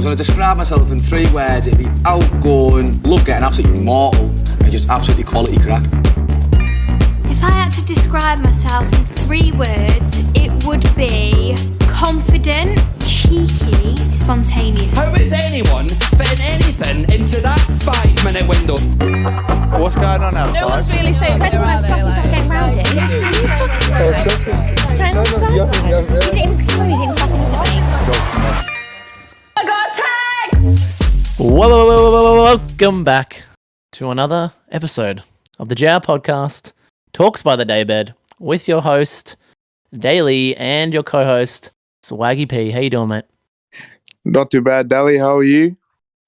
going to describe myself in 3 words, it'd be outgoing, love getting absolutely mortal, and just absolutely quality crack. If I had to describe myself in 3 words, it would be confident, cheeky, spontaneous. How is anyone fitting anything into that 5-minute window? What's going on outside? No one's really saying that are they? Like, getting round it. You didn't fucking look at me. I got tags! Welcome back to another episode of the JR Podcast, Talks by the Daybed, with your host, Daly, and your co-host, Swaggy P. How you doing, mate? Not too bad, Dally. How are you?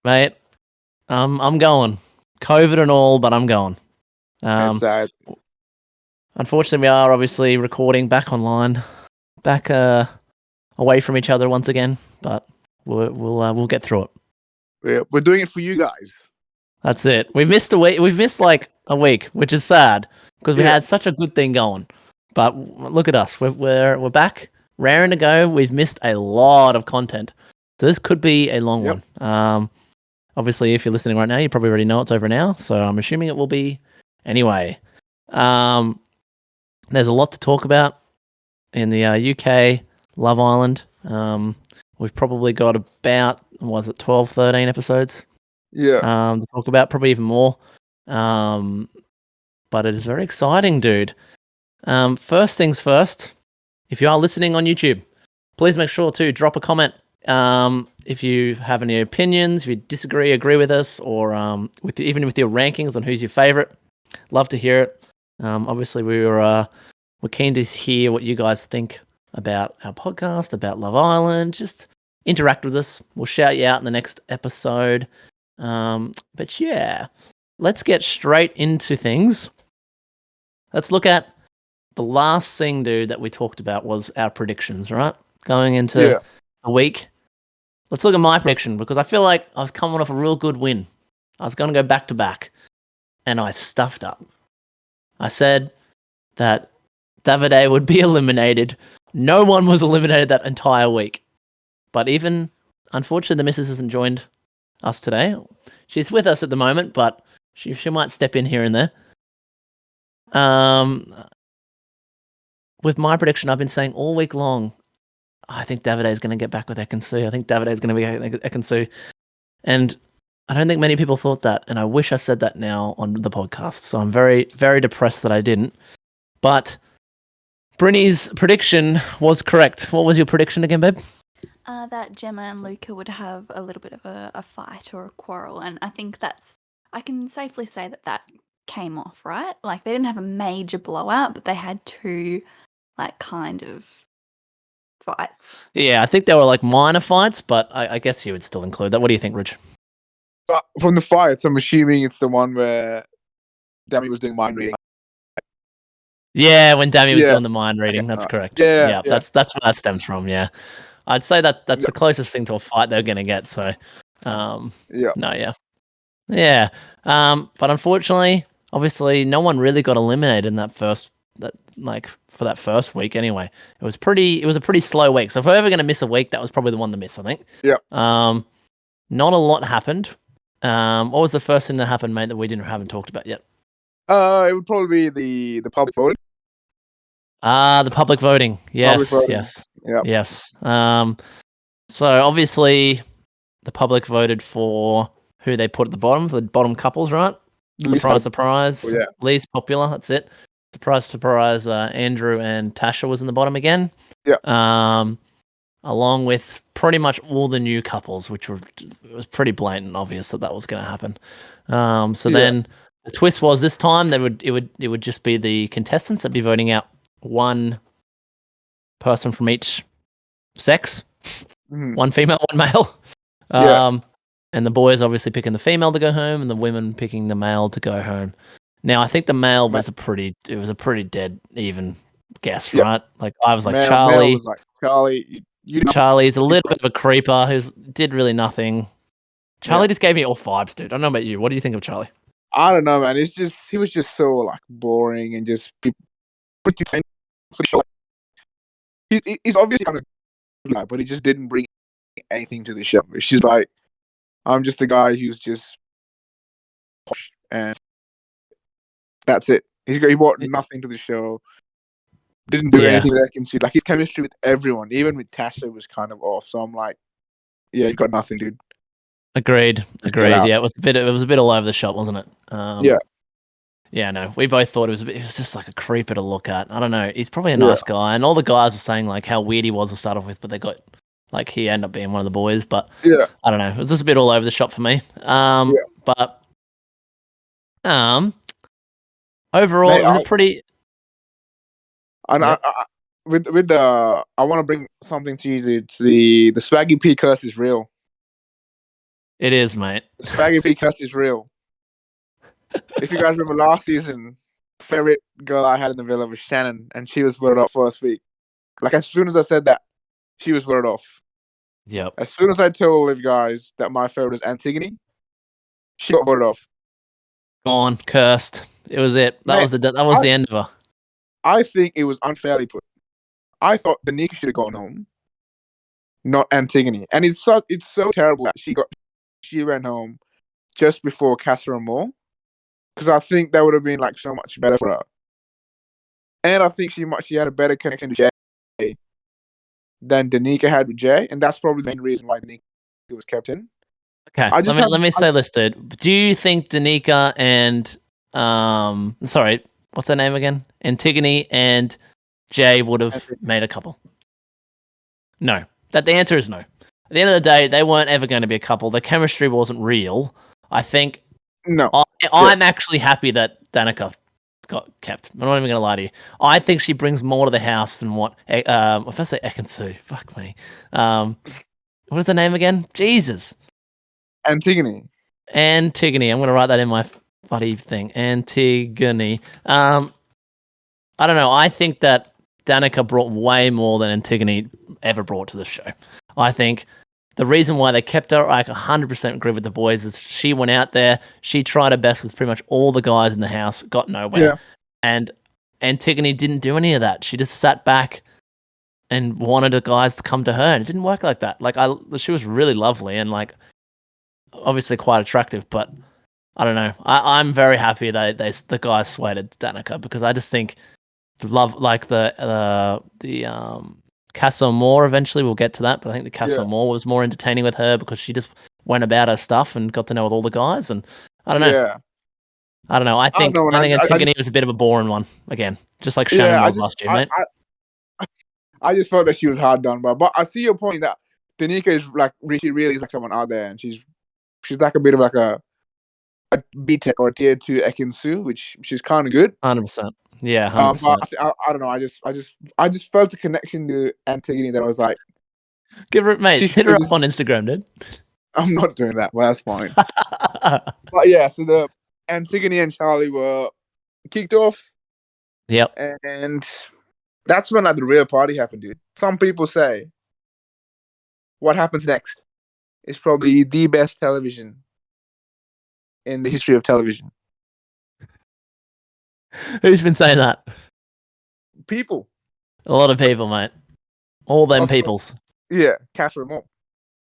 Mate, I'm going. COVID and all, but I'm going. Inside. Unfortunately, we are obviously recording back online, back away from each other once again, but we'll get through it. We're doing it for you guys. That's it. We've missed a week. We've missed like a week, which is sad because we had such a good thing going. But look at us. We're back, raring to go. We've missed a lot of content, so this could be a long one. Obviously, if you're listening right now, you probably already know it's over now. So I'm assuming it will be anyway. There's a lot to talk about in the UK Love Island. We've probably got about 12, 13 episodes. To talk about, probably even more. But it is very exciting, dude. First things first, if you are listening on YouTube, please make sure to drop a comment. If you have any opinions, if you disagree, agree with us, or even with your rankings on who's your favorite, love to hear it. Obviously, we're keen to hear what you guys think about our podcast, about Love Island. Just interact with us. We'll shout you out in the next episode. But yeah, let's get straight into things. Let's look at the last thing, dude, that we talked about was our predictions, right? Going into the week. Let's look at my prediction because I feel like I was coming off a real good win. I was going to go back to back and I stuffed up. I said that Davide would be eliminated. No one was eliminated that entire week. But even, unfortunately, the missus hasn't joined us today. She's with us at the moment, but she might step in here and there. With my prediction, I've been saying all week long, I think Davide is going to get back with Ekansu. I think Davide is going to be Ekansu. And I don't think many people thought that. And I wish I said that now on the podcast. So I'm very, very depressed that I didn't. But Brinny's prediction was correct. What was your prediction again, babe? That Gemma and Luca would have a little bit of a fight or a quarrel, and I think I can safely say that came off, right? Like, they didn't have a major blowout, but they had 2, like, kind of fights. Yeah, I think they were, like, minor fights, but I guess you would still include that. What do you think, Rich? From the fights, I'm assuming it's the one where Dami was doing mind reading. Yeah, when Dami was doing the mind reading, that's correct. Yeah. That's where that stems from, yeah. I'd say that's the closest thing to a fight they're going to get, so... Yeah. But unfortunately, obviously, no one really got eliminated in for that first week anyway. It was a pretty slow week. So if we're ever going to miss a week, that was probably the one to miss, I think. Yeah. Not a lot happened. What was the first thing that happened, mate, that we haven't talked about yet? It would probably be the public voting. The public voting. Yes. Yeah. Yes. So obviously the public voted for who they put at the bottom, for the bottom couples, right? Surprise. Oh, yeah. Least popular, that's it. Surprise, Andrew and Tasha was in the bottom again. Yeah. Along with pretty much all the new couples, it was pretty blatant obvious that was going to happen. Then the twist was this time it would just be the contestants that'd be voting out one person from each sex, one female, one male. And the boys obviously picking the female to go home, and the women picking the male to go home. Now I think the male was a pretty dead even guess, right? Like I was like Charlie. Male was like, Charlie, Charlie's a little bit of a creeper who did really nothing. Charlie just gave me all vibes, dude. I don't know about you. What do you think of Charlie? I don't know, man. He was just so like boring and just pretty plain for the show. He's obviously kind of guy, but he just didn't bring anything to the show. She's like, I'm just a guy who's just posh, and that's it. He brought nothing to the show. Didn't do Yeah. anything that I can see. Like his chemistry with everyone, even with Tasha, was kind of off. So I'm like, yeah, you got nothing, dude. Agreed. Just get out. Yeah, it was a bit all over the shop, wasn't it? Yeah. Yeah, no, we both thought it was just like a creeper to look at. I don't know. He's probably a Yeah. nice guy, and all the guys were saying like how weird he was to start off with, but they got like he ended up being one of the boys. But Yeah. I don't know. It was just a bit all over the shop for me. But overall, Mate, it was a pretty. And Yep. with the, I want to bring something to you. Dude. The Swaggy P curse is real. It is, mate. The Swaggy P curse is real. If you guys remember last season, favorite girl I had in the villa was Shannon, and she was voted off first week. Like as soon as I said that, she was voted off. Yep. As soon as I told you guys that my favorite was Antigone, she got voted off. Gone, cursed. It was it. That was the end of her. I think it was unfairly put. I thought Danica should have gone home, not Antigone. And it's so terrible that she went home just before Casa Amor, because I think that would have been like so much better for her. And I think she had a better connection to Jay than Danica had with Jay, and that's probably the main reason why Danica was kept in. Okay, let me say this, dude. Do you think Danica and sorry, what's her name again? Antigone and Jay would have made a couple? No. The answer is no. At the end of the day, they weren't ever going to be a couple. The chemistry wasn't real. I think. No. I'm actually happy that Danica got kept. I'm not even going to lie to you. I think she brings more to the house than what. If I say Ekansu, fuck me. What is the name again? Jesus. Antigone. I'm going to write that in my bloody thing. Antigone. I don't know. I think that Danica brought way more than Antigone ever brought to the show. I think the reason why they kept her, I 100% agree with the boys, is she went out there, she tried her best with pretty much all the guys in the house, got nowhere. Yeah. And Antigone didn't do any of that. She just sat back and wanted the guys to come to her, and it didn't work like that. Like she was really lovely and like obviously quite attractive, but I don't know. I'm very happy that the guys swayed Danica, because I just think the love, like the Casa Amor, eventually we'll get to that, but I think the Casa Amor was more entertaining with her because she just went about her stuff and got to know with all the guys, and I don't know. Yeah. I don't know. I think Antigone was a bit of a boring one again, just like Shannon was last year, mate. I just felt that she was hard done by, but I see your point that Danica is like she really is like someone out there, and she's like a bit of like a B-Tech or a tier 2 Ekansu, which is kind of good. 100%. Yeah, 100%. But I don't know. I just felt a connection to Antigone that I was like, give her, mate. Hit her up on Instagram, dude. I'm not doing that, but that's fine. But yeah, so the Antigone and Charlie were kicked off. Yep. And that's when like the real party happened, dude. Some people say what happens next is probably the best television in the history of television. Who's been saying that? People. A lot of people, mate. All them peoples. Yeah, Casa Amor.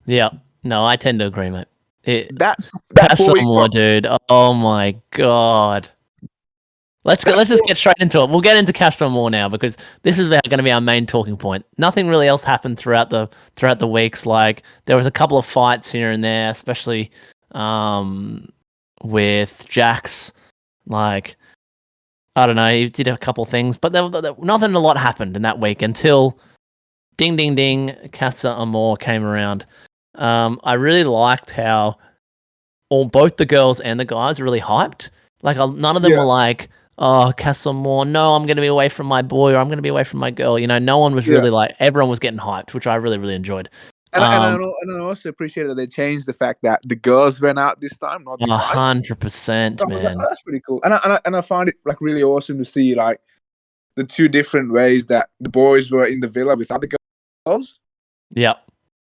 Yeah. No, I tend to agree, mate. That's Casa Amor, dude. Oh my god. Let's just get straight into it. We'll get into Casa Amor now, because this is going to be our main talking point. Nothing really else happened throughout the weeks. Like there was a couple of fights here and there, especially with Jax. Like I don't know, he did a couple of things, but nothing a lot happened in that week until ding ding ding, Casa Amor came around. I really liked how both the girls and the guys were really hyped. Like none of them were like, "Oh, Casa Amor, no, I'm going to be away from my boy, or I'm going to be away from my girl." You know, no one was really like. Everyone was getting hyped, which I really, really enjoyed. And I also appreciate that they changed the fact that the girls went out this time, not the guys. 100%, man. That's pretty cool. And I find it like really awesome to see like the two different ways that the boys were in the villa with other girls. Yeah.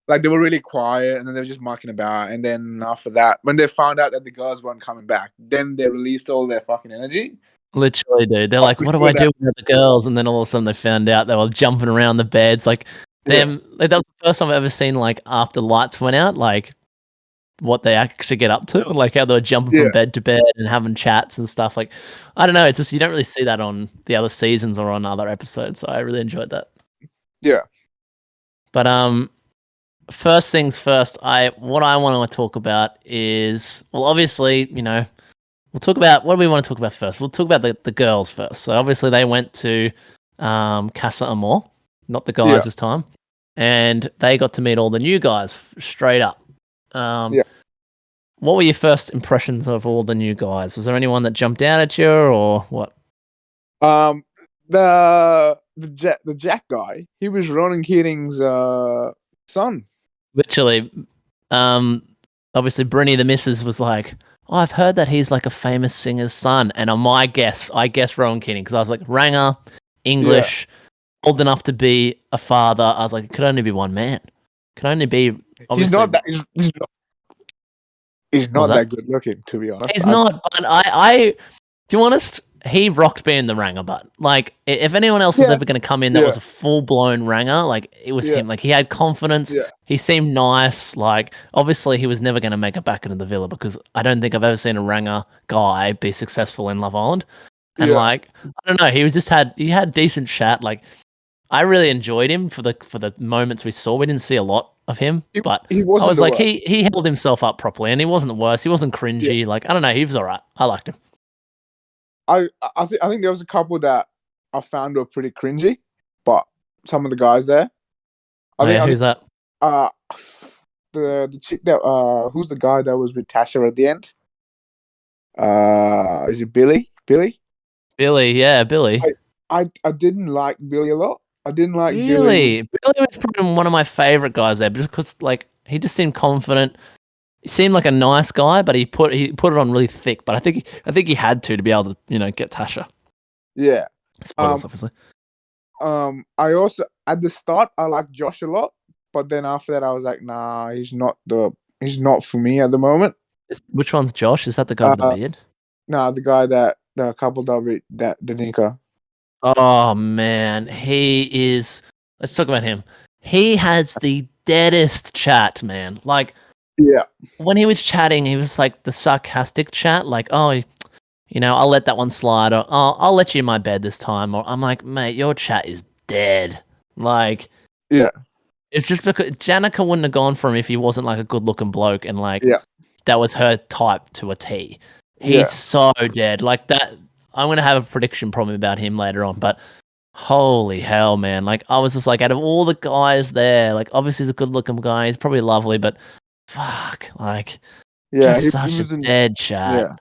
Like they were really quiet, and then they were just mucking about. And then after that, when they found out that the girls weren't coming back, then they released all their fucking energy. Literally, dude. They're like, "What do I do with the girls?" And then all of a sudden, they found out they were jumping around the beds. Like them. Like, that was the first time I've ever seen like after lights went out, like what they actually get up to, like how they were jumping Yeah. from bed to bed and having chats and stuff. Like, I don't know, it's just you don't really see that on the other seasons or on other episodes. So I really enjoyed that. Yeah. But first things first, what I want to talk about is, well, obviously, you know, we'll talk about, what do we want to talk about first? We'll talk about the girls first. So obviously they went to Casa Amor, not the guys Yeah. this time, and they got to meet all the new guys straight up. Yeah. What were your first impressions of all the new guys? Was there anyone that jumped out at you, or what? The Jack guy, he was Ronan Keating's son. Literally, obviously Brynny the missus was like, oh, I've heard that he's like a famous singer's son, and on my guess, I guess Rowan Keating, because I was like, Ranger, English, old enough to be a father. I was like, it could only be one man. Could only be, obviously. He's not that. He's was not that? that good looking, to be honest. He's not, but to be honest, he rocked being the Ranger. But like, if anyone else was Yeah. ever going to come in that Yeah. was a full blown Ranger, like it was Yeah. him. Like he had confidence. Yeah. He seemed nice. Like obviously, he was never going to make it back into the villa because I don't think I've ever seen a Ranger guy be successful in Love Island. And Yeah. like, I don't know, he had decent chat. Like, I really enjoyed him for the moments we saw. We didn't see a lot of him, but He I wasn't was the like, worst. he held himself up properly, and he wasn't the worst. He wasn't cringy. Like, I don't know, he was all right. I liked him. I think there was a couple that I found were pretty cringy, but some of the guys there. Who's that? The chick that who's the guy that was with Tasha at the end? Is it Billy? Billy? Billy, yeah, Billy. I didn't like Billy a lot. I didn't like Billy. Really? Billy was probably one of my favorite guys there, because like he just seemed confident. He seemed like a nice guy, but he put it on really thick. But I think he had to be able to get Tasha. Yeah. Spoilers, obviously. I also at the start I liked Josh a lot, but then after that I was like, nah, he's not for me at the moment. Which one's Josh? Is that the guy with the beard? Nah, the guy that coupled up with that Danica. Oh man, he is. Let's talk about him. He has the deadest chat, man. Like, yeah, when he was chatting, he was like the sarcastic chat, like, oh, I'll let that one slide, or oh, I'll let you in my bed this time, or I'm like, mate, your chat is dead. Like, yeah, it's just because Janica wouldn't have gone for him if he wasn't like a good-looking bloke, and like, yeah, that was her type to a T. He's so dead. Like that. I'm gonna have a prediction probably about him later on, but holy hell, man! Like I was just like, out of all the guys there, like obviously he's a good-looking guy. He's probably lovely, but fuck, like, just such a dead chat. Yeah.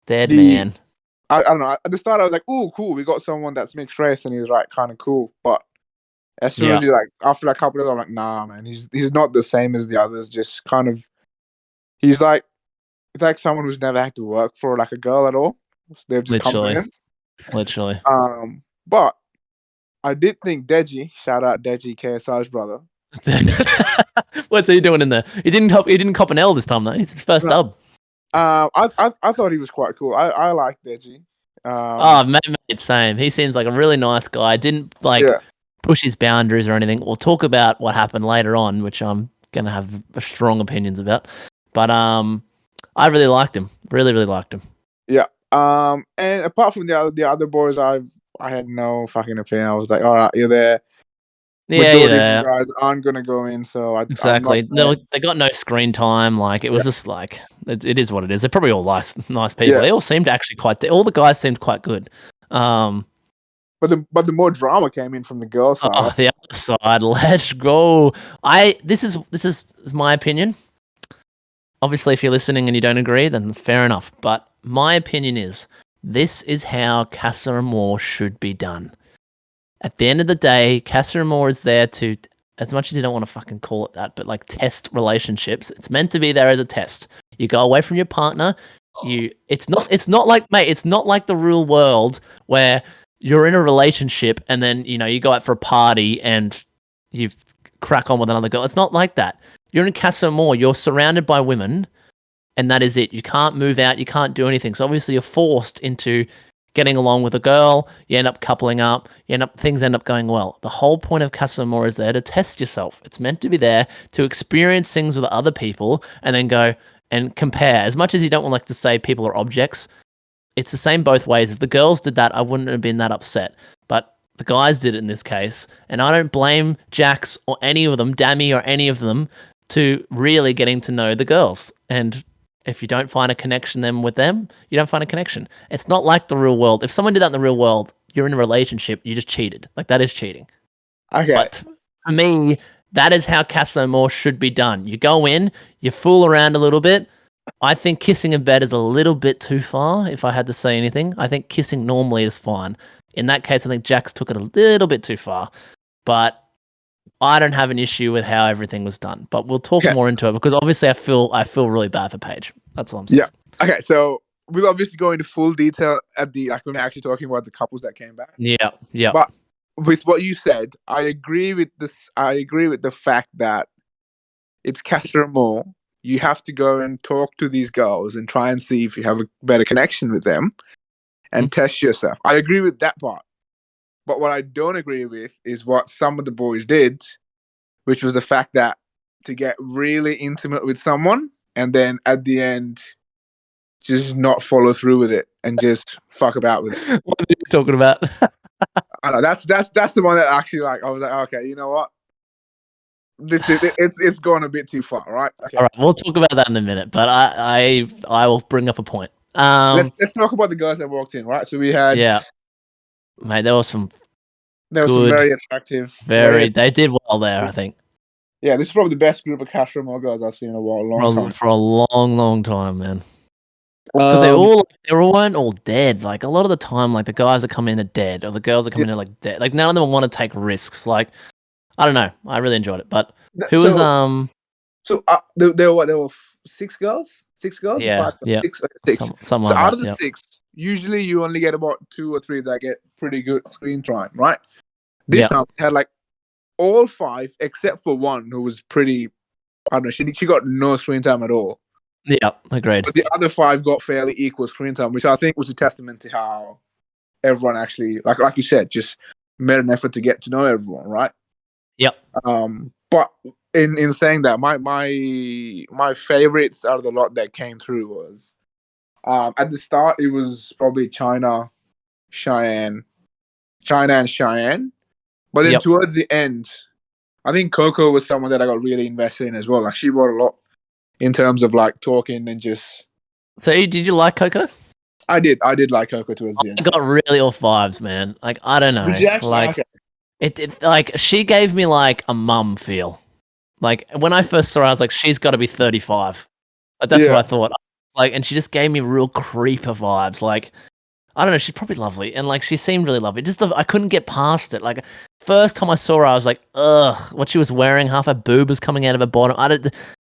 Dead man. I don't know. At the start, I was like, "Oh, cool, we got someone that's mixed race," and he's like, kind of cool. But as soon as he after a couple of days, I'm like, "Nah, man, he's not the same as the others. Just kind of, it's like someone who's never had to work for like a girl at all. So they've just come in. Literally. But I did think Deji, shout out Deji, KSI's brother. What's he doing in there? He didn't cop an L this time though. It's his first dub. I thought he was quite cool. I like Deji. Mate, same. He seems like a really nice guy. Didn't push his boundaries or anything. We'll talk about what happened later on, which I'm gonna have strong opinions about. But I really liked him. Really, really liked him. Yeah. And apart from the other boys, I had no fucking opinion. I was like, all right, you're there. Yeah, Majority of you guys aren't gonna go in, so exactly. They got no screen time. Like it was just like it is what it is. They're probably all nice people. Yeah. They all seemed actually all the guys seemed quite good. But the more drama came in from the girls' side. Oh, the other side. Let's go. This is my opinion. Obviously, if you're listening and you don't agree, then fair enough. But my opinion is this is how Casa Amor should be done. At the end of the day, Casa Amor is there to, as much as you don't want to fucking call it that, but like test relationships. It's meant to be there as a test. You go away from your partner. It's not like, mate, it's not like the real world where you're in a relationship and then, you go out for a party and you crack on with another girl. It's not like that. You're in Casa Amor. You're surrounded by women, and that is it. You can't move out. You can't do anything. So obviously you're forced into getting along with a girl, you end up coupling up, things end up going well. The whole point of Casa Amor is there to test yourself. It's meant to be there to experience things with other people and then go and compare. As much as you don't want like to say people are objects, it's the same both ways. If the girls did that, I wouldn't have been that upset. But the guys did it in this case, and I don't blame Jax or any of them, Dammy or any of them, to really getting to know the girls. And if you don't find a connection then with them, you don't find a connection. It's not like the real world. If someone did that in the real world, you're in a relationship, you just cheated. Like, that is cheating. Okay. But for me, that is how Casa Amor should be done. You go in, you fool around a little bit. I think kissing in bed is a little bit too far, if I had to say anything. I think kissing normally is fine. In that case, I think Jax took it a little bit too far. But I don't have an issue with how everything was done, but we'll talk more into it because obviously I feel really bad for Paige. That's all I'm saying. Yeah. Okay. So we'll obviously go into full detail at the when we're actually talking about the couples that came back. Yeah. Yeah. But with what you said, I agree with this. I agree with the fact that it's Casa Amor. You have to go and talk to these girls and try and see if you have a better connection with them and test yourself. I agree with that part. But what I don't agree with is what some of the boys did, which was the fact that to get really intimate with someone and then at the end just not follow through with it and just fuck about with it. What are you talking about? I know that's the one that actually like I was like, okay, you know what? It's gone a bit too far, right? Okay. All right, we'll talk about that in a minute, but I will bring up a point. Let's talk about the girls that walked in, right? So we had mate, there was some very attractive. They did well there, I think. Yeah, this is probably the best group of Casa Amor girls I've seen in a long time. For a long time, man. Because they weren't all dead. Like a lot of the time, like the guys that come in are dead, or the girls that come in are like dead. Like none of them want to take risks. Like I don't know. I really enjoyed it. But who was So there were 6 girls. 6 girls. Yeah, 5, yeah. 6. Something So like out that, of the yeah. 6, usually you only get about 2 or 3 that get pretty good screen time, right? This time they had like all 5 except for one who was pretty. I don't know. She got no screen time at all. Yeah, agreed. But the other 5 got fairly equal screen time, which I think was a testament to how everyone actually, like you said, just made an effort to get to know everyone, right? Yep. But in saying that, my favorites out of the lot that came through was at the start it was probably China and Cheyenne. But then towards the end, I think Coco was someone that I got really invested in as well. Like she brought a lot in terms of like talking and just. So did you like Coco? I did like Coco towards the end. I got really off vibes, man. Like I don't know. Did you actually? Like Okay. it like she gave me like a mum feel. Like when I first saw her, I was like, she's got to be 35. Like that's what I thought. Like, and she just gave me real creeper vibes. Like, I don't know, she's probably lovely, and like she seemed really lovely. Just I couldn't get past it. Like first time I saw her, I was like, ugh, what she was wearing, half her boob was coming out of her bottom.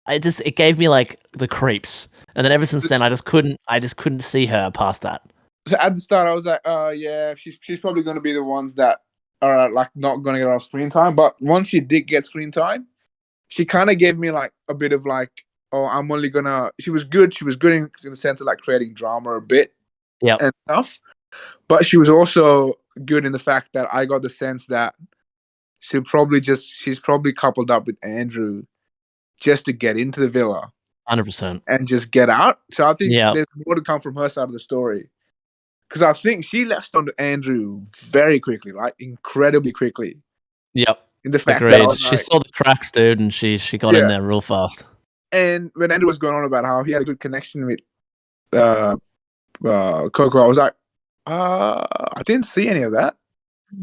It gave me like the creeps. And then ever since then, I just couldn't see her past that. So at the start, I was like, yeah, she's probably going to be the ones that are like not going to get a lot of screen time. But once she did get screen time, she kind of gave me like a bit of like, oh, I'm only gonna. She was good. She was good in the sense of like creating drama a bit, and stuff. But she was also good in the fact that I got the sense that she's probably coupled up with Andrew just to get into the villa. 100%. And just get out. So I think there's more to come from her side of the story. Because I think she latched onto Andrew very quickly, like incredibly quickly. Yep. In the fact Agreed. that She saw the cracks, dude, and she got in there real fast. And when Andrew was going on about how he had a good connection with Coco, I was like, I didn't see any of that.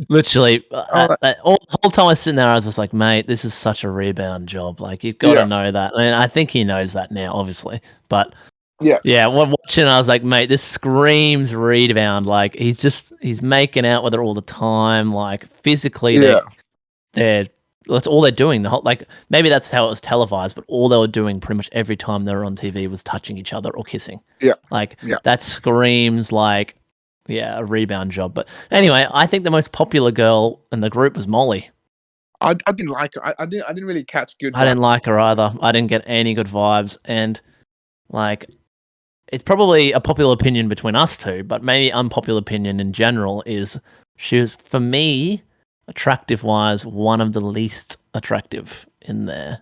Literally, all the whole time I was sitting there, I was just like, mate, this is such a rebound job. Like, you've got to know that. I mean, I think he knows that now, obviously. But when watching, I was like, mate, this screams rebound. Like, he's making out with her all the time. Like, physically, that's all they're doing. The whole, like, maybe that's how it was televised, but all they were doing pretty much every time they were on TV was touching each other or kissing. Yeah. Like, that screams like, a rebound job. But anyway, I think the most popular girl in the group was Molly. I didn't like her. I didn't really catch good vibes. I didn't like her either. I didn't get any good vibes. And like it's probably a popular opinion between us two, but maybe unpopular opinion in general is she was, for me, attractive wise, one of the least attractive in there.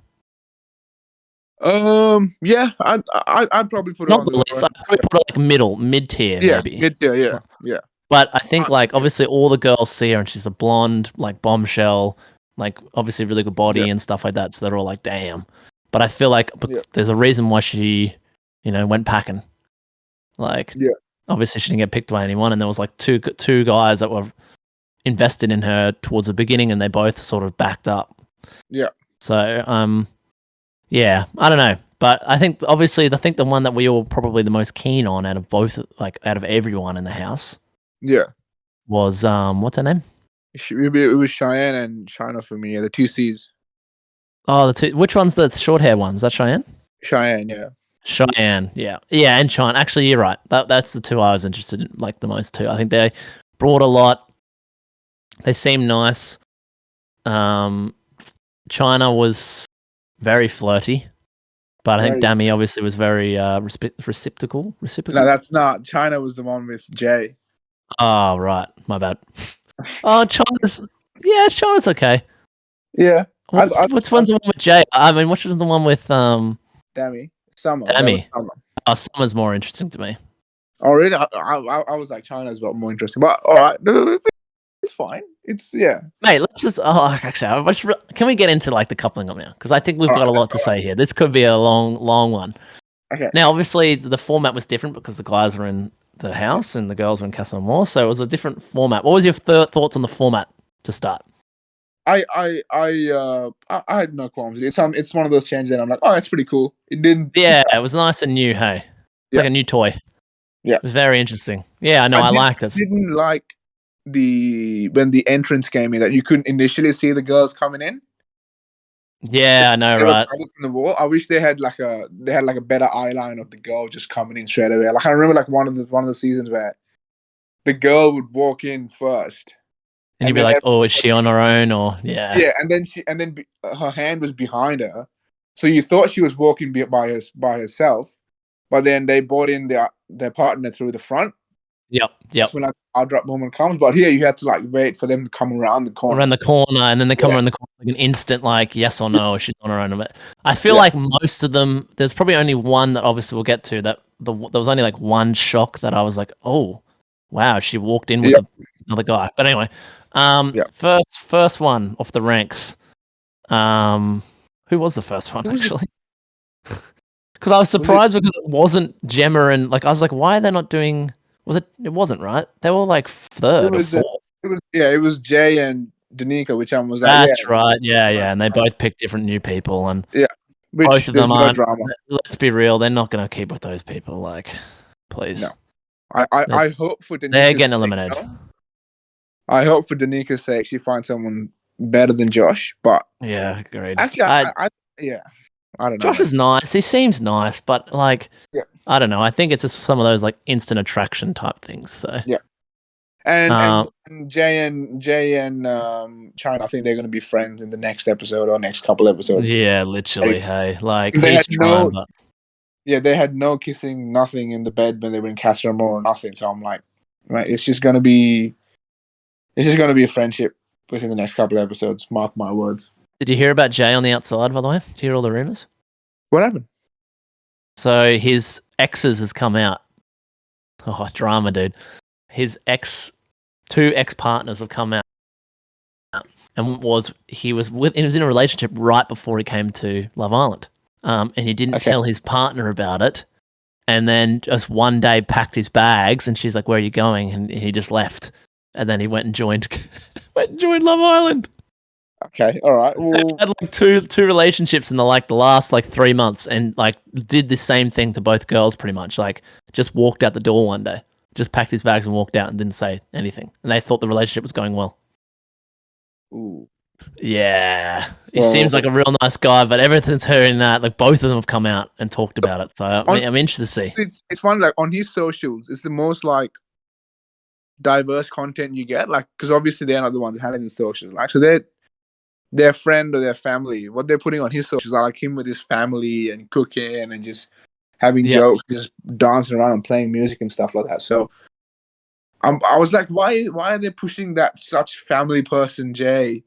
Yeah, I'd probably put her Not on the the lower least. I'd end. probably put it like mid tier, Yeah, maybe. mid tier. Yeah, yeah. But I think Uh, like yeah, obviously all the girls see her and she's a blonde, like bombshell, like obviously really good body yeah, and stuff like that. So they're all like, damn. But I feel like yeah, there's a reason why she, went packing. Like yeah, obviously she didn't get picked by anyone, and there was like two guys that were invested in her towards the beginning, and they both sort of backed up. yeah, So yeah, I don't know. But I think obviously the one that we were probably the most keen on out of both, like out of everyone in the house, yeah. was what's her name? It was Cheyenne and China for me. Yeah, the two C's. Oh, the two. Which one's the short hair one? Is that Cheyenne? Cheyenne. Yeah, Cheyenne, yeah, and China. Actually, you're right. That's the two I was interested in, like the most too. I think they brought a lot. They seemed nice. China was very flirty, but I think very. Dami obviously was very reciprocal. No, that's not. China was the one with Jay. Oh, right. My bad. Oh, China's okay. Yeah, Which one's the one with Jay? I mean, which was the one with Demi Summer. That was Dami? Summer. Oh, Summer's more interesting to me. Oh, really? I was like China's a lot more interesting, but all right, no, it's fine. It's yeah. Mate, let's just. Oh, actually, can we get into like the coupling up now? Because I think we've All got a right, lot to say here. This could be a long one. okay. Now, obviously, the format was different because the guys were in the house and the girls were in Casa Amor, so it was a different format. What was your thoughts on the format to start? I had no qualms. It's one of those changes that I'm like, oh, that's pretty cool. It didn't. Yeah, it was nice and new. Hey, Yeah. like a new toy. Yeah. It was very interesting. Yeah, I know. I liked it. Didn't like when the entrance came in that you couldn't initially see the girls coming in. Yeah, I know, They were right? covered in the wall. I wish they had like a better eye line of the girl just coming in straight away. Like I remember like one of the seasons where the girl would walk in first, And you'd and be then like, "Oh, is she on her own?" Or yeah, yeah, and then her hand was behind her, so you thought she was walking by herself, but then they brought in their partner through the front. yep. That's when our drop moment comes. But here you had to like wait for them to come around the corner. Around the corner, and then they come Yeah. around the corner like an instant, like yes or no, or she's on her own. But I feel Yeah. like most of them, there's probably only one that obviously we'll get to. That there was only like one shock that I was like, oh, wow, she walked in with Yeah. another guy. But anyway, Yeah. first one off the ranks. Who was the first one actually? Because I was surprised because it wasn't Gemma and like I was like, why are they not doing? Was it? It wasn't right. They were like third or fourth. It was Jay and Danica, which I was like, That's right. Yeah, and they both picked different new people, and yeah, both which of there's them no aren't. drama. Let's be real; they're not going to keep with those people. Like, please. No. I hope for Danica's They're getting sake, eliminated. though, I hope for Danica's sake she finds someone better than Josh. But Yeah, agreed. actually, yeah, I don't know. Josh is nice. He seems nice, but like, Yeah. I don't know. I think it's just some of those like instant attraction type things. So Yeah. And Jay and China, I think they're going to be friends in the next episode or next couple episodes. yeah, literally. Hey, like They he's had trying, but they had no kissing, nothing in the bed when they were in Casa Amor or nothing. So I'm like, right, it's just going to be a friendship within the next couple of episodes. Mark my words. did you hear about Jay on the outside? By the way, did you hear all the rumors? What happened? So his exes has come out. Oh, drama, dude. His two ex partners have come out, and he was in a relationship right before he came to Love Island, and he didn't tell his partner about it, and then just one day packed his bags, and she's like, "Where are you going?" And he just left, and then he went and joined Love Island. Okay, all right. Well, Had like two relationships in the last 3 months, and like did the same thing to both girls pretty much. Like just walked out the door one day, just packed his bags and walked out and didn't say anything. And they thought the relationship was going well. ooh. Yeah, he seems like a real nice guy, but ever since hearing that, like both of them have come out and talked about it. So I'm interested to see. It's funny, like on his socials, it's the most like diverse content you get, like because obviously they're not the ones handling the socials. Like so their friend or their family, what they're putting on his socials are like him with his family and cooking and just having Yeah. jokes, just dancing around and playing music and stuff like that. So I was like, why are they pushing that such family person Jay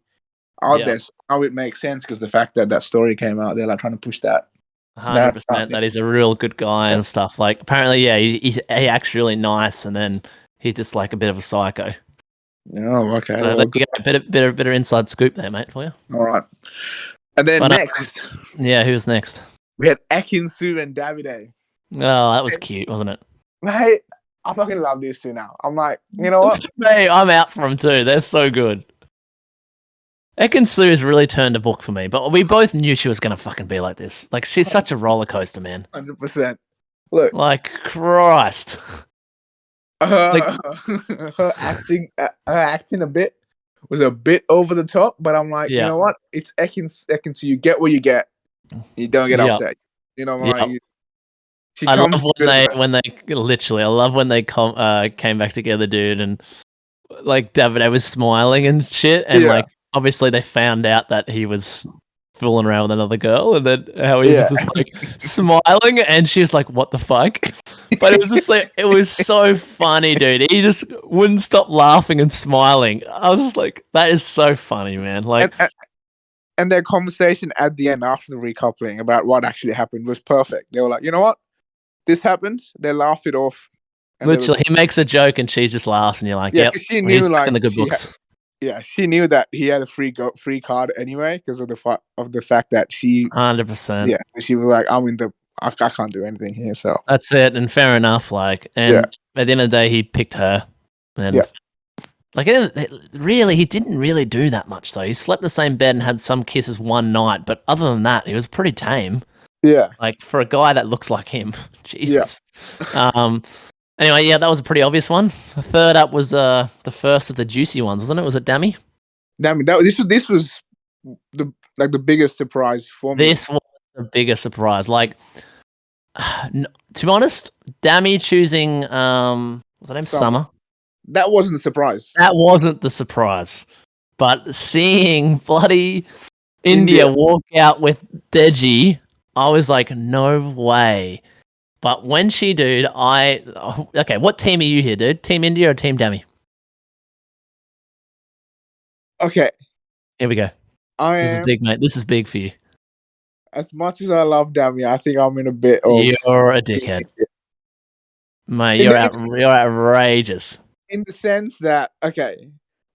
out Yeah. there? So now it makes sense because the fact that that story came out, they're like trying to push that. 100%. That is a real good guy and stuff. Like, apparently, yeah, he acts really nice, and then he's just like a bit of a psycho. Oh, okay. So Well, there good. you go. Bit of inside scoop there, mate, for you. All right. And then But, next, yeah, who's next? we had Ekin-Su and Davide. Oh, that was cute, wasn't it? Mate, I fucking love these two now. I'm like, you know what? Mate, I'm out for them too. They're so good. Ekin-Su has really turned a book for me, but we both knew she was going to fucking be like this. Like, she's such a roller coaster, man. 100%. Look, Like, Christ. her acting a bit was a bit over the top, but I'm like, you Yeah. know what? It's Ekin-Su. You get what you get. You don't get Yeah. upset. You know, Yeah. like she I comes love good at that. when they literally. I love when they came back together, dude, and like Davide was smiling and shit, and Yeah. like obviously they found out that he was fooling around with another girl, and then how he Yeah. was just like smiling, and she was like, "What the fuck?" But it was just like it was so funny, dude. He just wouldn't stop laughing and smiling. I was just like, "That is so funny, man!" Like, And their conversation at the end after the recoupling about what actually happened was perfect. They were like, you know what? This happened. They laughed it off. And they were literally, he makes a joke, and she just laughs, and you're like, Yeah, "Yep, 'cause she he's knew, back like, in the good she had- books." yeah, she knew that he had a free card anyway because of the fact that she 100%. yeah, she was like, I can't do anything here. So That's it, and fair enough. Like, and Yeah. at the end of the day, he picked her, and Yeah. like, really, he didn't really do that much. Though he slept in the same bed and had some kisses one night, but other than that, he was pretty tame. yeah, Like for a guy that looks like him, Jesus. Anyway, yeah, that was a pretty obvious one. The third up was the first of the juicy ones, wasn't it? Was it Dammy? I mean, this was the biggest surprise for me. This was the biggest surprise. Like, to be honest, Dammy choosing what's her name? Summer. That wasn't a surprise. That wasn't the surprise. But seeing bloody India walk out with Deji, I was like, no way. But when she, dude, okay, what team are you here, dude? Team India or Team Dammy? Okay, Here we go. This is big, mate. This is big for you. as much as I love Dammy, I think I'm in a bit of You're a dickhead. Mate, you're outrageous. in the sense that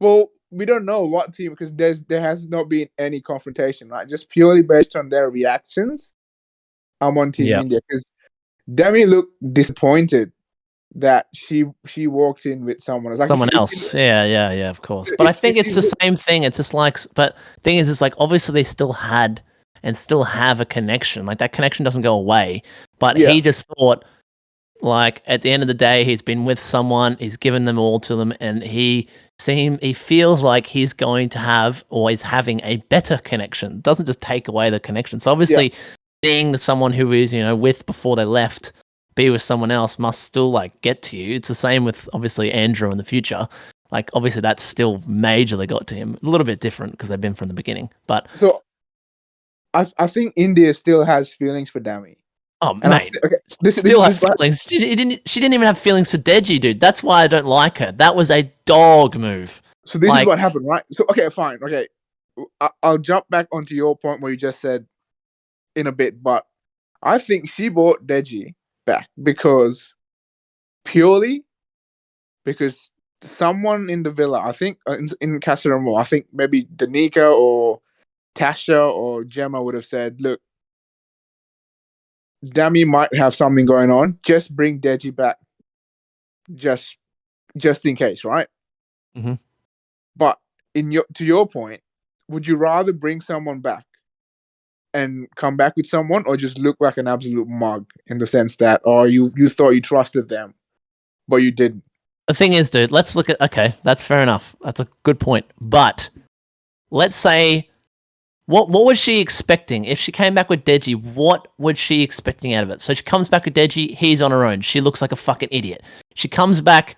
well, we don't know what team because there has not been any confrontation, right? Just purely based on their reactions. I'm on Team Yep. India because Demi looked disappointed that she walked in with someone else. Like Someone else. Yeah, of course. But I think it's the same thing. It's just like, but thing is, it's like obviously they still had and still have a connection. Like that connection doesn't go away. But he just thought, like at the end of the day, he's been with someone, he's given them all to them, and he feels like he's going to have or is having a better connection. Doesn't just take away the connection. So obviously, seeing someone who is with before they left be with someone else must still like get to you. It's the same with obviously Andrew in the future. Like obviously that's still majorly got to him. A little bit different because they've been from the beginning. But so I think India still has feelings for Dami. oh And mate, this still is have feelings. She didn't even have feelings for Deji, dude. That's why I don't like her. That was a dog move. So this Like- is what happened, right? So okay, fine, okay. I'll jump back onto your point where you just said in a bit, but I think she bought Deji back purely because someone in the villa, I think in Casa Amor, I think maybe Danica or Tasha or Gemma would have said, look, Dami might have something going on. Just bring Deji back, just in case, right? Mm-hmm. But to your point, would you rather bring someone back and come back with someone, or just look like an absolute mug in the sense that, you thought you trusted them, but you didn't? The thing is, dude, let's look at, okay, that's fair enough. That's a good point. But let's say, what was she expecting? If she came back with Deji, what was she expecting out of it? So she comes back with Deji, he's on her own. She looks like a fucking idiot. She comes back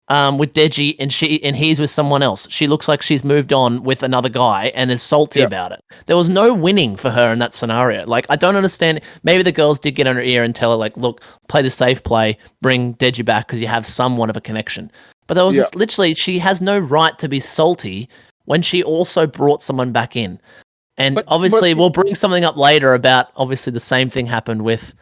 with Deji and he's with someone else. She looks like she's moved on with another guy and is salty about it. There was no winning for her in that scenario. Like, I don't understand. Maybe the girls did get on her ear and tell her, like, look, play the safe play, bring Deji back because you have somewhat of a connection. But there was just literally, she has no right to be salty when she also brought someone back in. And obviously, we'll bring something up later about obviously the same thing happened with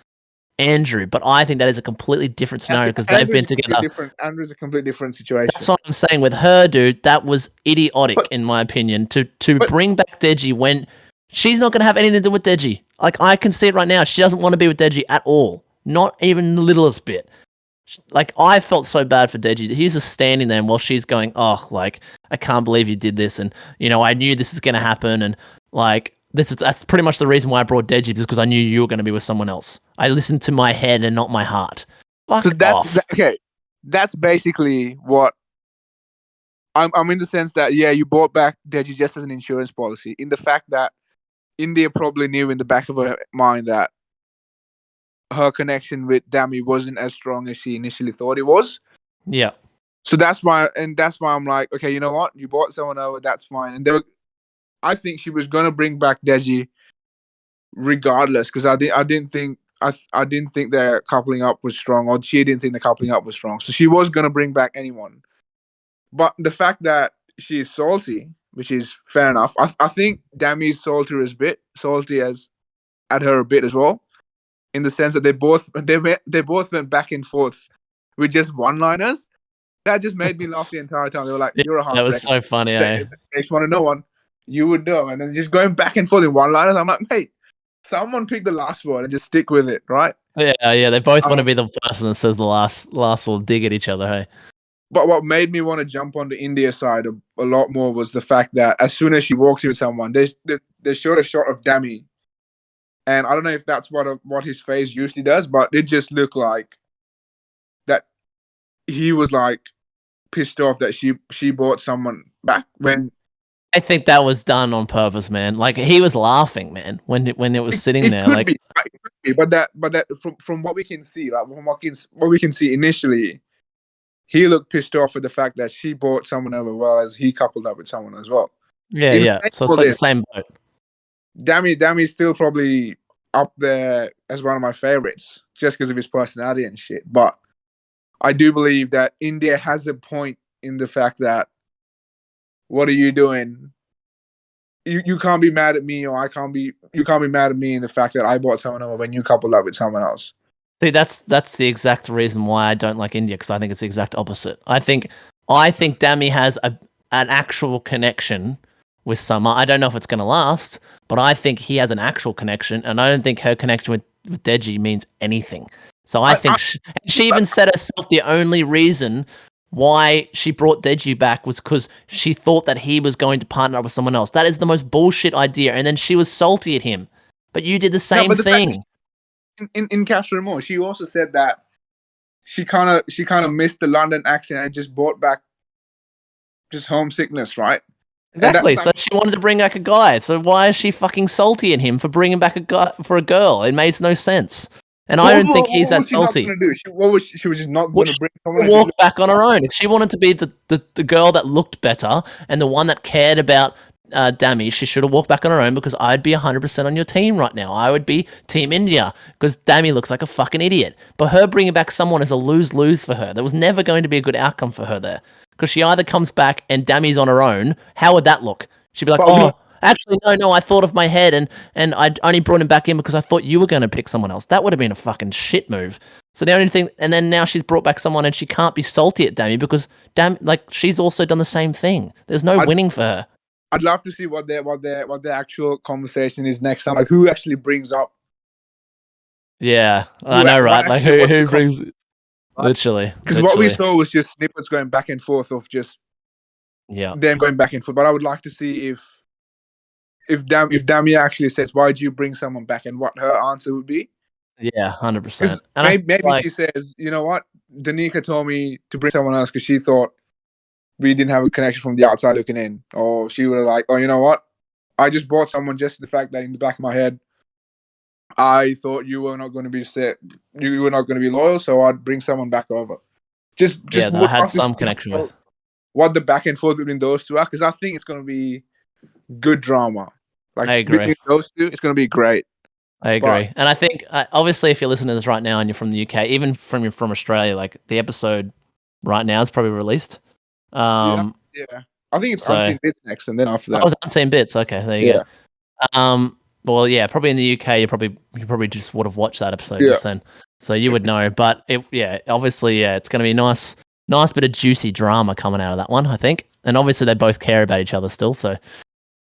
Andrew, but I think that is a completely different scenario because they've been together. Andrew's a completely different situation. That's what I'm saying with her, dude. That was idiotic, in my opinion, to bring back Deji when she's not going to have anything to do with Deji. Like, I can see it right now. She doesn't want to be with Deji at all. Not even the littlest bit. Like, I felt so bad for Deji. He's just standing there while she's going, oh, like, I can't believe you did this. And, you know, I knew this is going to happen. And, like, that's pretty much the reason why I brought Deji, because I knew you were going to be with someone else. I listened to my head and not my heart. Fuck off. Okay, that's basically what I'm in the sense that, yeah, you brought back Deji just as an insurance policy. In the fact that India probably knew in the back of her mind that her connection with Dami wasn't as strong as she initially thought it was. Yeah. So that's why I'm like, okay, you know what? You brought someone over, that's fine. And I think she was gonna bring back Deji regardless, because I didn't think their coupling up was strong, or she didn't think the coupling up was strong. So she was gonna bring back anyone. But the fact that she's salty, which is fair enough, I think Dami's salty as at her a bit as well, in the sense that they both went back and forth with just one-liners. That just made me laugh the entire time. They were like, "You're a heartbreaker." That was so funny. They just want to know one. You would know, and then just going back and forth in one-liners. I'm like, mate, someone pick the last one and just stick with it, right? Yeah. They both want to be the person that says the last little dig at each other. Hey. But what made me want to jump on the India side a lot more was the fact that as soon as she walked in with someone, they showed a shot of Dami, and I don't know if that's what his face usually does, but it just looked like that he was like pissed off that she brought someone back when. I think that was done on purpose, man. Like, he was laughing, man, when it was sitting there. Could be, right? It could be, but that from what we can see, like from what we can see initially, he looked pissed off at the fact that she brought someone over, well as he coupled up with someone as well. Yeah. So it's like the same boat. Dami's still probably up there as one of my favorites, just because of his personality and shit. But I do believe that India has a point in the fact that, what are you doing? You can't be mad at me, or you can't be mad at me in the fact that I bought someone over when you coupled up with someone else. See, that's the exact reason why I don't like India, because I think it's the exact opposite. I think Dami has an actual connection with Summer. I don't know if it's going to last, but I think he has an actual connection, and I don't think her connection with Deji means anything. So I think she even said herself the only reason why she brought Deji back was because she thought that he was going to partner up with someone else. That is the most bullshit idea. And then she was salty at him. But you did the same thing. In Casa Amor, she also said that she kind of missed the London accent and just brought back just homesickness, right? Exactly. So she wanted to bring back a guy. So why is she fucking salty at him for bringing back a guy for a girl? It makes no sense. And I don't think he's that salty. She was just not going to bring someone. Walk back on her own. If she wanted to be the girl that looked better and the one that cared about Dami, she should have walked back on her own, because I'd be 100% on your team right now. I would be Team India, because Dami looks like a fucking idiot. But her bringing back someone is a lose-lose for her. There was never going to be a good outcome for her there, because she either comes back and Dami's on her own. How would that look? She'd be like, actually, no, I thought of my head, and I only brought him back in because I thought you were going to pick someone else. That would have been a fucking shit move. So the only thing, and then now she's brought back someone, and she can't be salty at Dami because she's also done the same thing. There's no winning for her. I'd love to see what their actual conversation is next time. Like, who actually brings up? Yeah, I know, right? Like, who brings? Literally, because what we saw was just snippets going back and forth of just them going back and forth. But I would like to see if Dami actually says, "Why did you bring someone back?" and what her answer would be. Yeah, 100%. Maybe she says, "You know what? Danica told me to bring someone else because she thought we didn't have a connection from the outside looking in," or she would have like, "Oh, you know what? I just brought someone just the fact that in the back of my head, I thought you were not going to be loyal, so I'd bring someone back over." Just Yeah, they would had love to some see connection with. what the back and forth between those two are, because I think it's gonna be good drama. Like I agree. between those two, it's gonna be great. I agree, and I think obviously if you're listening to this right now and you're from the UK, even from Australia, like the episode right now is probably released. Yeah, yeah. I think it's So Unseen Bits next, and then after I that, was unseen bits. Okay, there you yeah, go. Well, yeah, probably in the UK, you probably just would have watched that episode yeah, just then, so you would know. But obviously, it's going to be nice bit of juicy drama coming out of that one, I think. And obviously, they both care about each other still, so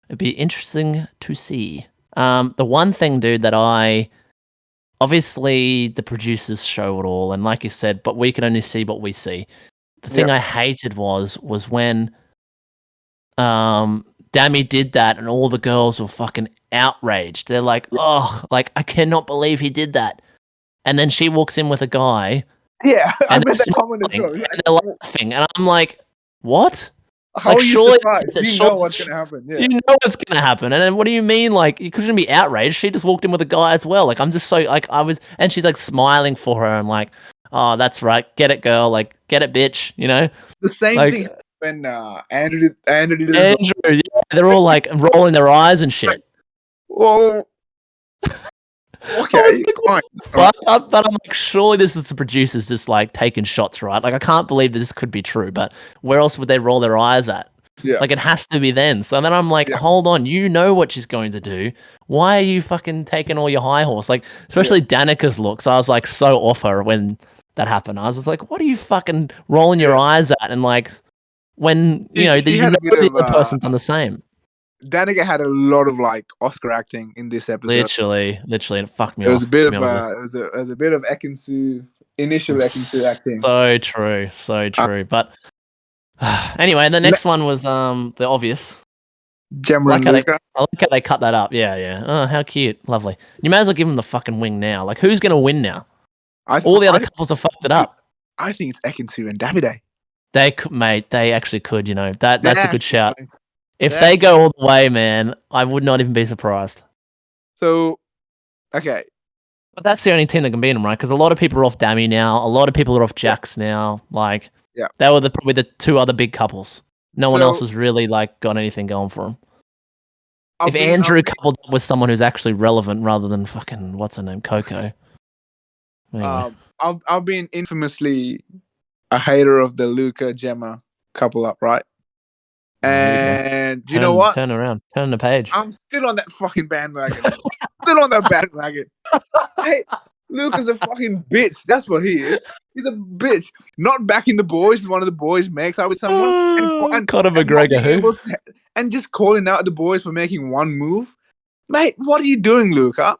it'd be interesting to see. The one thing, dude, that obviously the producers show it all, and like you said, but we can only see what we see. The thing I hated was when Dammy did that, and all the girls were fucking outraged. They're like, "Oh, like I cannot believe he did that." And then she walks in with a guy, yeah. I and they're made that comment as smiling, well. and they're laughing, and I'm like, "What? How Like, are you surely, surprised? You know what's gonna happen. Yeah. you know what's gonna happen." And then what do you mean? Like, you couldn't be outraged. She just walked in with a guy as well. Like, I'm just so like I was, and she's like smiling for her. I'm like, "Oh, that's right. Get it, girl. Like, get it, bitch." You know, The same like thing when Andrew did it as well. Andrew. Yeah, they're all like rolling their eyes and shit. Well, I okay, was like, fine. but I'm like, surely this is the producers just like taking shots, right? Like, I can't believe that this could be true, but where else would they roll their eyes at? Yeah. Like, it has to be then. So then I'm like, Yeah. hold on, you know what she's going to do. Why are you fucking taking all your high horse? Like, especially Danica's looks. I was like so off her when that happened. I was just like, what are you fucking rolling your eyes at? And like, when She had a bit the of, other person's done the same. Danica had a lot of like Oscar acting in this episode. Literally, it fucked me It off. was a bit to of be honest with you. it was a bit of initial Ekin-Su acting. So true, so true. But anyway, the next one was the obvious. Gemma and Luca. I like how they cut that up. Yeah, yeah. Oh, how cute, lovely. You may as well give them the fucking wing now. Like, who's gonna win now? All the other couples have fucked it up. I think it's Ekin-Su and Davide. They could, mate. They actually could. You know that's a good shout. Fine. If They're they go all the way, man, I would not even be surprised. So, okay, But that's the only team that can beat them, right? Because a lot of people are off Dammy now. A lot of people are off Jax now. Like, Yeah. they were probably the two other big couples. No one So- else has really like got anything going for them. I'll If be- Andrew I'll be- coupled up with someone who's actually relevant rather than fucking what's her name, Coco. Anyway. I've been infamously a hater of the Luca Gemma couple up, right? And do you know what? Turn around. Turn the page. I'm still on that fucking bandwagon. Still on that bandwagon. Hey, Luca's a fucking bitch. That's what he is. He's a bitch. Not backing the boys when one of the boys makes out with someone. And Conor not McGregor, being who? able to- and just calling out the boys for making one move. Mate, what are you doing, Luca?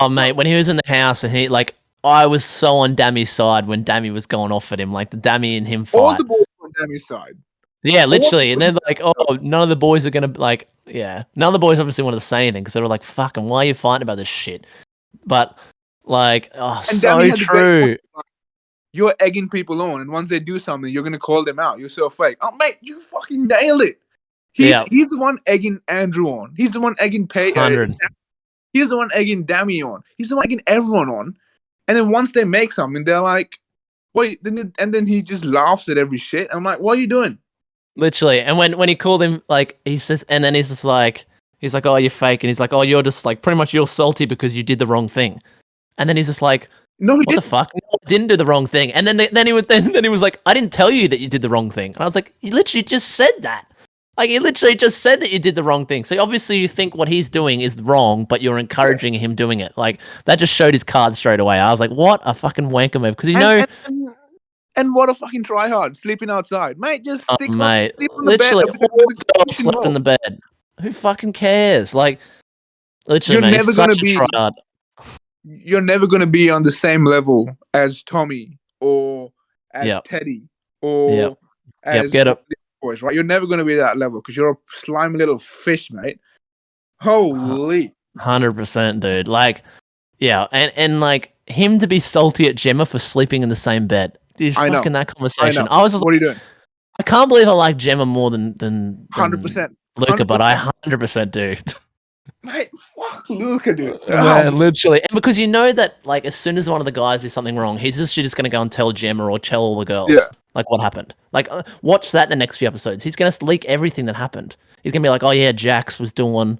Oh, mate, when he was in the house and he, like, I was so on Dammy's side when Dammy was going off at him, like the Dammy and him All fight. the boys on Dammy's side. Yeah, literally. And they're like, oh, none of the boys are going to, like, yeah. None of the boys obviously wanted to say anything because they were like, fucking, why are you fighting about this shit? But, like, oh, And so Dammy had the great true. point, like, you're egging people on, and once they do something, you're gonna call them out. You're so fake. Oh, mate, you fucking nailed it. He's the one egging Andrew on. He's the one egging 100. He's the one egging Dammy on. He's the one egging everyone on. And then once they make something, they're like, wait, and then he just laughs at every shit. I'm like, what are you doing? Literally. And when he called him, like, he says, and then he's just like, oh, you're fake. And he's like, oh, you're just like, pretty much you're salty because you did the wrong thing. And then he's just like, No, he what the didn't. fuck? No, I didn't do the wrong thing. And then he was like, I didn't tell you that you did the wrong thing. And I was like, you literally just said that. Like, you literally just said that you did the wrong thing. So obviously you think what he's doing is wrong, but you're encouraging him doing it. Like, that just showed his card straight away. I was like, what a fucking wanker move. Because And what a fucking tryhard sleeping outside, mate. Just oh, sleep mate, on the bed. literally, with all the the girls cushion slept in roll. the bed. Who fucking cares? Like, literally, You're man, never he's gonna such a be- tryhard. You're never gonna be on the same level as Tommy or as Yep. Teddy or Yep. as Get up. the boys, right? You're never gonna be that level because you're a slimy little fish, mate. Holy. 100%, dude. Like, yeah, and like him to be salty at Gemma for sleeping in the same bed. Is I know. fucking that I conversation. know. I was What are you doing? I can't believe I like Gemma more than 100%. Luca, but I 100% do. Mate, fuck Luca, dude. Man, literally. And because you know that, like, as soon as one of the guys do something wrong, he's just going to go and tell Gemma or tell all the girls. Yeah. like what happened. Like watch that in the next few episodes. He's gonna leak everything that happened. He's gonna be like, oh yeah, Jax was doing,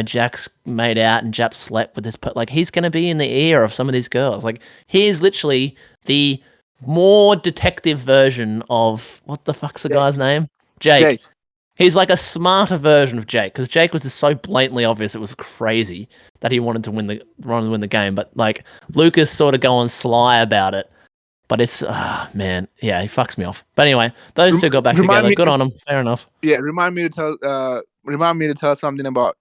Jax made out and Jap slept with this. Like he's gonna be in the ear of some of these girls. Like he is literally the more detective version of what the fuck's the guy's name? Jake. He's like a smarter version of Jake because Jake was just so blatantly obvious it was crazy that he wanted to win the game. But like Lucas sort of going sly about it. But it's man, yeah, he fucks me off. But anyway, those two got back together. Good on them. Fair enough. Yeah, remind me to tell something about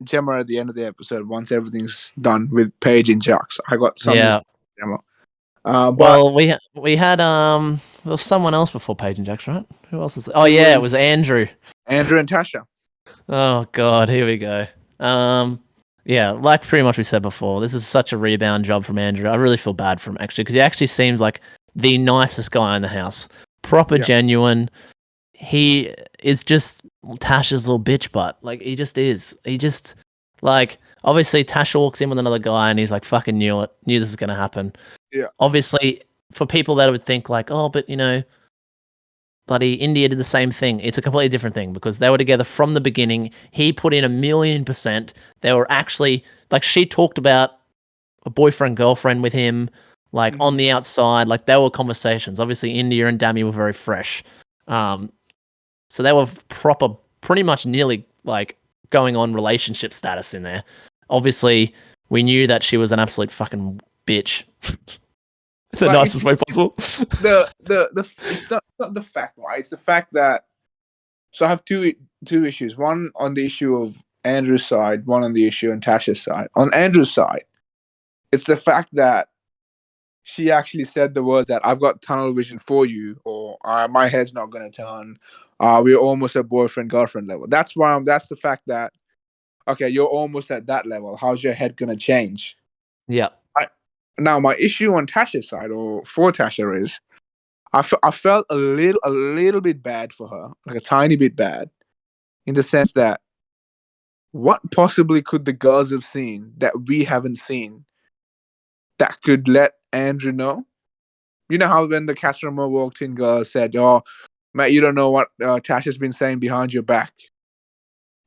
Gemma at the end of the episode once everything's done with Paige and Jax. I got something to say Gemma. Well, we had there was someone else before Paige and Jax, right? Who else is there? Oh yeah, it was Andrew. Andrew and Tasha. Oh god, here we go. Yeah, like pretty much we said before, this is such a rebound job from Andrew. I really feel bad for him actually because he actually seems like the nicest guy in the house. Proper genuine. He is just Tasha's little bitch butt. Like he just is. He just like obviously Tasha walks in with another guy and he's like fucking knew this was gonna happen. Yeah. Obviously, for people that would think like, oh, but bloody India did the same thing. It's a completely different thing because they were together from the beginning. He put in 1,000,000%. They were actually like she talked about a boyfriend girlfriend with him, like on the outside. Like there were conversations. Obviously, India and Dami were very fresh. So they were proper, pretty much nearly like going on relationship status in there. Obviously, we knew that she was an absolute fucking bitch. The nicest way possible. It's not the fact, right? It's the fact that I have two issues. One on the issue of Andrew's side, one on the issue on Tasha's side. On Andrew's side, it's the fact that she actually said the words that I've got tunnel vision for you, or my head's not gonna turn. We're almost at boyfriend girlfriend level. That's the fact that okay, you're almost at that level. How's your head gonna change? Yeah. Now, my issue on Tasha's side, or for Tasha, is I felt a little bit bad for her, like a tiny bit bad, in the sense that what possibly could the girls have seen that we haven't seen that could let Andrew know? You know how when the Casa Amor walked in, girls said, "Oh, Matt, you don't know what Tasha's been saying behind your back."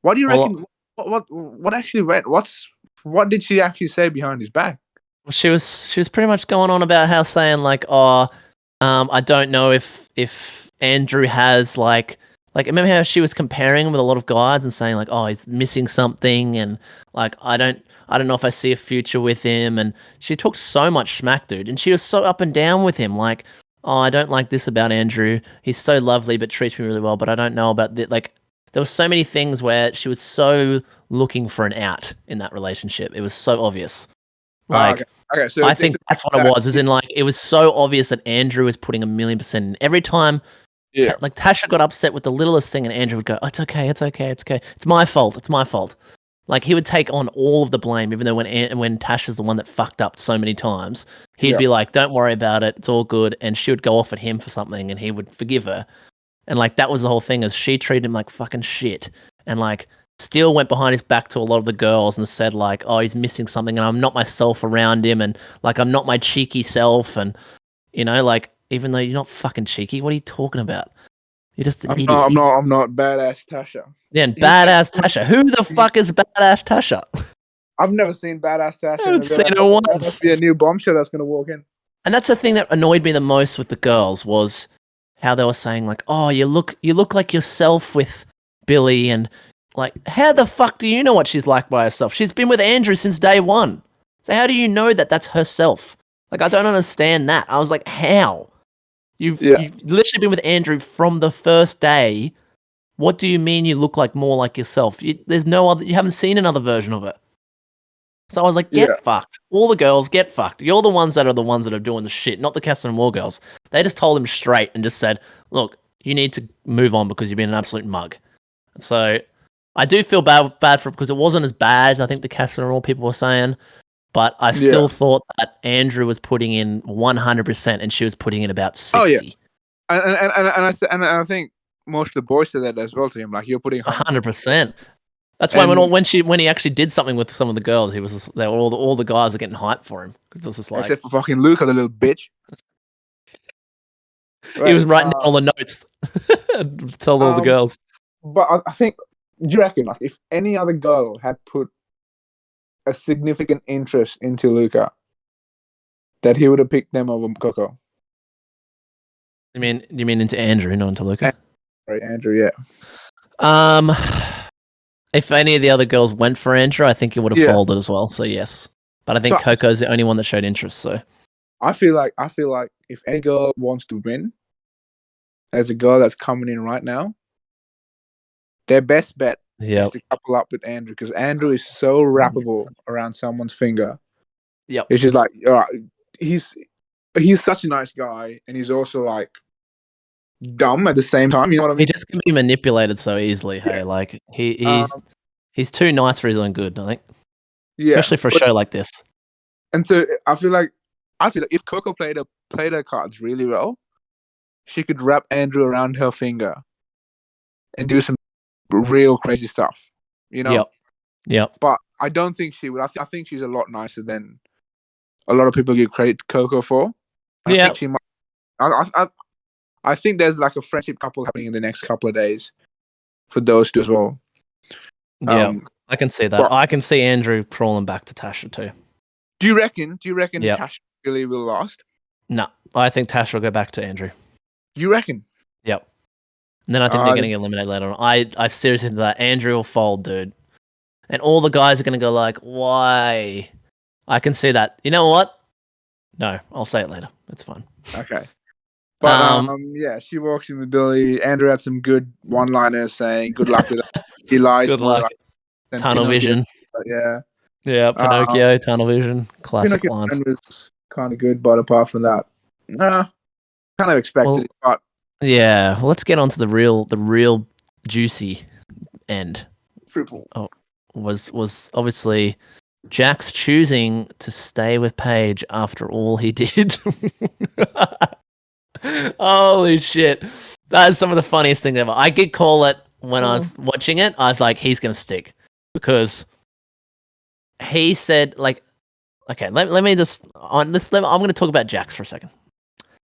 What do you reckon? What actually went? What did she actually say behind his back? She was pretty much going on about how saying like, I don't know if Andrew has like remember how she was comparing him with a lot of guys and saying like, oh, he's missing something and like I don't know if I see a future with him, and she talked so much smack, dude, and she was so up and down with him like, oh, I don't like this about Andrew. He's so lovely but treats me really well, but I don't know about that. Like there were so many things where she was so looking for an out in that relationship. It was so obvious. Like, okay, so I think that's what it was. Is in like it was so obvious that Andrew was putting 1,000,000% in. Every time, like Tasha got upset with the littlest thing, and Andrew would go, oh, "It's okay, it's okay, it's okay. It's my fault. It's my fault." Like he would take on all of the blame, even though when Tasha's the one that fucked up so many times, he'd be like, "Don't worry about it. It's all good." And she would go off at him for something, and he would forgive her. And like that was the whole thing, is she treated him like fucking shit, and like still went behind his back to a lot of the girls and said like, oh, he's missing something and I'm not myself around him, and like I'm not my cheeky self, and like even though you're not fucking cheeky, what are you talking about? You're just an idiot. I'm not badass Tasha. Yeah, and badass Tasha. Who the fuck is badass Tasha? I've never seen badass Tasha. I haven't seen her once. That must be a new bombshell that's gonna walk in. And that's the thing that annoyed me the most with the girls, was how they were saying like, oh, you look like yourself with Billy, and like, how the fuck do you know what she's like by herself? She's been with Andrew since day one. So how do you know that that's herself? Like, I don't understand that. I was like, how? You've literally been with Andrew from the first day. What do you mean you look like more like yourself? There's no other. You haven't seen another version of it. So I was like, get fucked. All the girls, get fucked. You're the ones that are doing the shit, not the Casa Amor girls. They just told him straight and just said, look, you need to move on because you've been an absolute mug. So I do feel bad for it because it wasn't as bad as I think the Casa Amor people were saying, but I still thought that Andrew was putting in 100% and she was putting in about 60. Oh yeah, and I think most of the boys said that as well to him. Like, you're putting 100%. That's why when he actually did something with some of the girls, he was just, all the guys are getting hyped for him because it was just like, except for fucking Luca, the little bitch. He was Right, writing down all the notes. Tell all the girls. But I think, do you reckon, like, if any other girl had put a significant interest into Luca, that he would have picked them over Coco? You mean into Andrew, not into Luca? Right, Andrew, yeah. If any of the other girls went for Andrew, I think he would have Yeah. folded as well. So yes, but I think So- Coco's the only one that showed interest. So I feel like if any girl wants to win, as a girl that's coming in right now, their best bet yeah, is to couple up with Andrew, because Andrew is so wrappable around someone's finger. yep, It's just like, he's such a nice guy, and he's also like dumb at the same time. You know what I he mean? just can be manipulated so easily. Hey, Yeah. like he's too nice for his own good. I think, Yeah, especially for a show like this. and so I feel like if Coco played her cards really well, she could wrap Andrew around her finger and do some real crazy stuff. You know. Yep. But I don't think she would. I think she's a lot nicer than a lot of people give credit to Coco for. I Yeah. think she might. I think there's like a friendship couple happening in the next couple of days for those two as well. Yeah, I can see that. but- I can see Andrew crawling back to Tasha too. Do you reckon Yep. Tash really will last? No, I think Tasha will go back to Andrew. You reckon? Yep. And then I think I they're getting eliminated later on. I seriously think that Andrew will fold, dude. And all the guys are going to go like, why? I can see that. You know what? No, I'll say it later. It's fine. Okay. But Um, yeah, she walks in with Billy. Andrew had some good one-liners saying, "Good luck with it." He lies. Good more luck. like- than Tunnel Pinocchio. vision. But yeah, Yeah, Pinocchio, tunnel vision. Classic Pinocchio lines. was kind of good, but apart from that, nah, kind of expected Well- it. But Yeah, well, let's get on to the real juicy end. triple. Was obviously Jack's choosing to stay with Paige after all he did. Holy shit. That is some of the funniest thing ever. I did call it when I was watching it. I was like, he's going to stick. Because he said, like, okay, let me just, I'm going to talk about Jax for a second.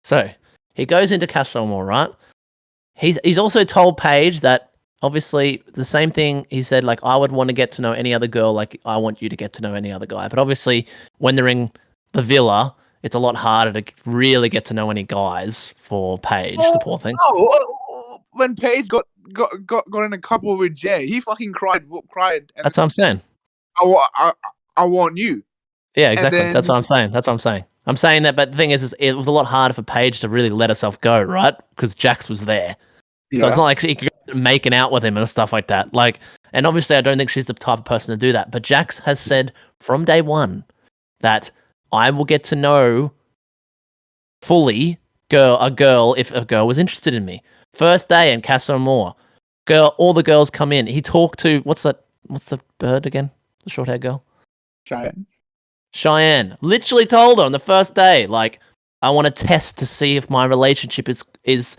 So, he goes into Casa Amor, right? He's also told Paige that, obviously, the same thing he said, like, I would want to get to know any other girl like I want you to get to know any other guy. But obviously, when they're in the villa, it's a lot harder to really get to know any guys for Paige, the poor thing. Oh, when Paige got in a couple with Jay, he fucking cried. And That's what I'm saying. I want you. Yeah, exactly. then- That's what I'm saying. I'm saying that, but the thing is it was a lot harder for Paige to really let herself go, right? Because Jax was there. So it's not like she could go making out with him and stuff like that. Like, and obviously I don't think she's the type of person to do that. But Jax has said from day one that I will get to know fully a girl if a girl was interested in me. First day in Casa Amor, all the girls come in. He talked to what's the bird again? The short haired girl? Cheyenne. Literally told her on the first day, like, I want to test to see if my relationship is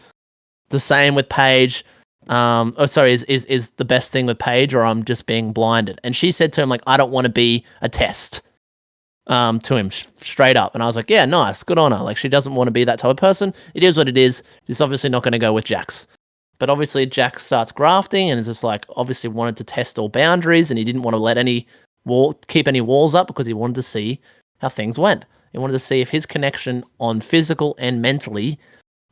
the same with Paige. Is the best thing with Paige, or I'm just being blinded. And she said to him, like, I don't want to be a test. To him straight up. And I was like, yeah, nice, good on her. Like, she doesn't want to be that type of person. It is what it is. She's obviously not going to go with Jax. But obviously Jax starts grafting and is just like, obviously wanted to test all boundaries, and he didn't want to let keep any walls up because he wanted to see how things went. He wanted to see if his connection on physical and mentally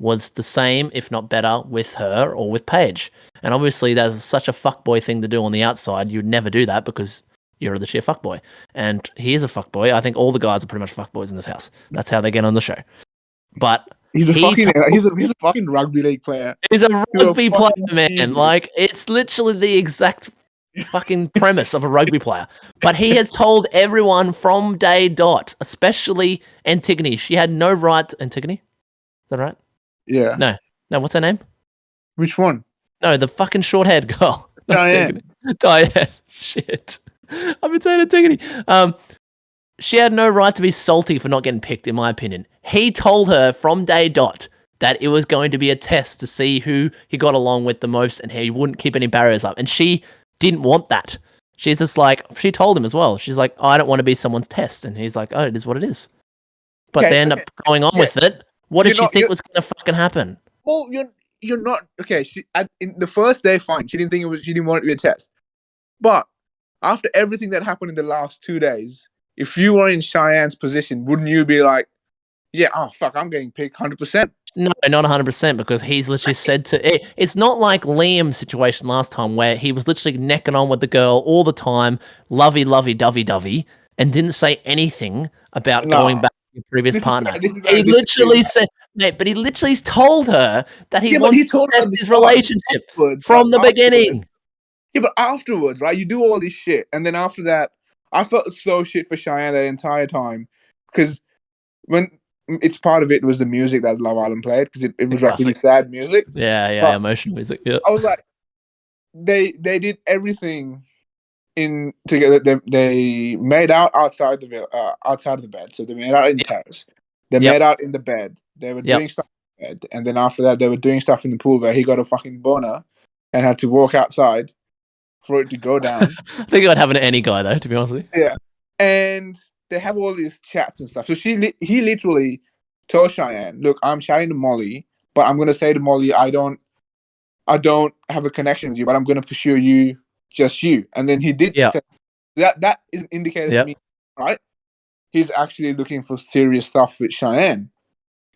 was the same, if not better, with her or with Paige. And obviously that's such a fuckboy thing to do on the outside. You'd never do that because you're the sheer fuckboy. And he is a fuckboy. I think all the guys are pretty much fuckboys in this house. That's how they get on the show. But he's a fucking rugby league player. he's a rugby player, fucking man. genius. Like, it's literally the exact fucking premise of a rugby player. But he has told everyone from day dot, especially Antigone. She had no right. Antigone? Is that right? Yeah. No, what's her name? Which one? No, the fucking short-haired girl. Diane. Diane. Shit. I've been saying Antigone. She had no right to be salty for not getting picked, in my opinion. He told her from day dot that it was going to be a test to see who he got along with the most, and he wouldn't keep any barriers up. And she didn't want that. She's just like, she told him as well. She's like, I don't want to be someone's test. And he's like, oh, it is what it is. But Okay, they end up going on with it What did You're she not- think you're- was going to fucking happen? Well, you're not okay. In the first day, fine. She didn't think it was. She didn't want it to be a test. But after everything that happened in the last 2 days, if you were in Cheyenne's position, wouldn't you be like, yeah, oh fuck, I'm getting picked 100%. No, not 100% because he's literally said to it. It's not like Liam's situation last time where he was literally necking on with the girl all the time, lovey, dovey, dovey, and didn't say anything about going No, back to your previous this is partner. this is where I He disagree with literally that. said, mate, but he literally told her that he Yeah, but wants he to told her test at the his start, relationship afterwards, from the beginning. Yeah, but afterwards, right? You do all this shit, and then after that, I felt so shit for Cheyenne that entire time because when it's part of it was the music that Love Island played because it was like really Classic. sad music. Yeah, But emotional music. Yeah. I was like, they did everything in together. They made out outside of the bed. So they made out in the terrace. They Yep. made out in the bed. They were Yep. doing stuff in the bed, and then after that, they were doing stuff in the pool where he got a fucking boner and had to walk outside for it to go down. I think it would happen to any guy, though, to be honest with you. Yeah, and they have all these chats and stuff. So he literally told Cheyenne, "Look, I'm chatting to Molly, but I'm gonna say to Molly, I don't have a connection with you, but I'm gonna pursue you, just you." And then he did Yeah. say that. That is an indicator Yep. to me, right? He's actually looking for serious stuff with Cheyenne.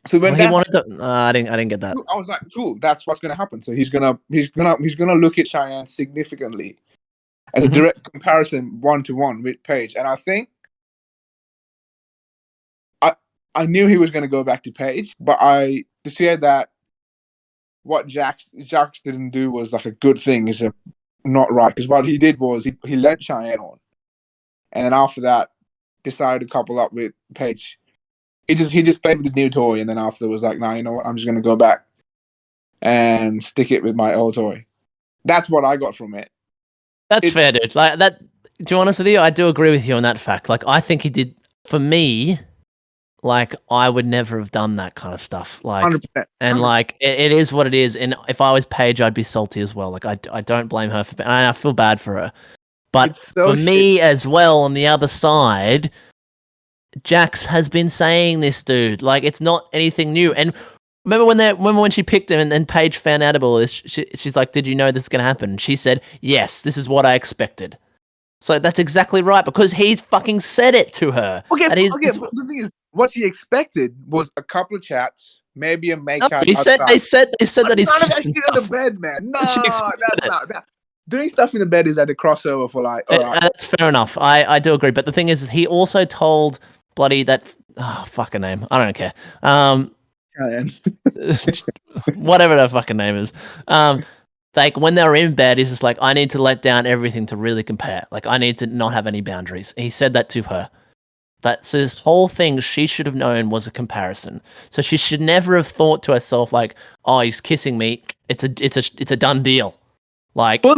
So when Well, he that, wanted to. I didn't get that. I was like, cool, that's what's gonna happen. So he's gonna look at Cheyenne significantly as a Mhm. direct comparison 1-to-1 with Paige, and I think I knew he was going to go back to Paige, but to say that what Jax didn't do was like a good thing is not right because what he did was he led Cheyenne on, and then after that decided to couple up with Paige. He just played with his new toy, and then after was like, nah, you know what? I'm just going to go back and stick it with my old toy. That's what I got from it. That's fair, dude. Like that. To be honest with you, I do agree with you on that fact. Like, I think he did. For me, like, I would never have done that kind of stuff. Like, 100%. and like, it is what it is. And if I was Paige, I'd be salty as well. Like, I don't blame her for. And I feel bad for her. But It's so for me as well, on the other side, Jax has been saying this, dude. Like, it's not anything new. And remember when she picked him and then Paige found out about all this? She's like, "Did you know this is gonna happen?" And she said, "Yes, this is what I expected." So that's exactly right because he's fucking said it to her. Okay, And but the thing is, what she expected was a couple of chats, maybe a make no, out he said outside. they said But that he's none of that kissed and shit in the stuff. bed, man. No, She explained that's it. not that. Doing stuff in the bed is at the crossover for like, all right. That's fair enough. I do agree. But the thing is he also told bloody that fucking name. I don't care. Whatever that fucking name is. Like when they're in bed, he's just like, I need to let down everything to really compare. Like I need to not have any boundaries. He said that to her. So this whole thing she should have known was a comparison. So she should never have thought to herself like, "Oh, he's kissing me. It's a done deal." Like, Well,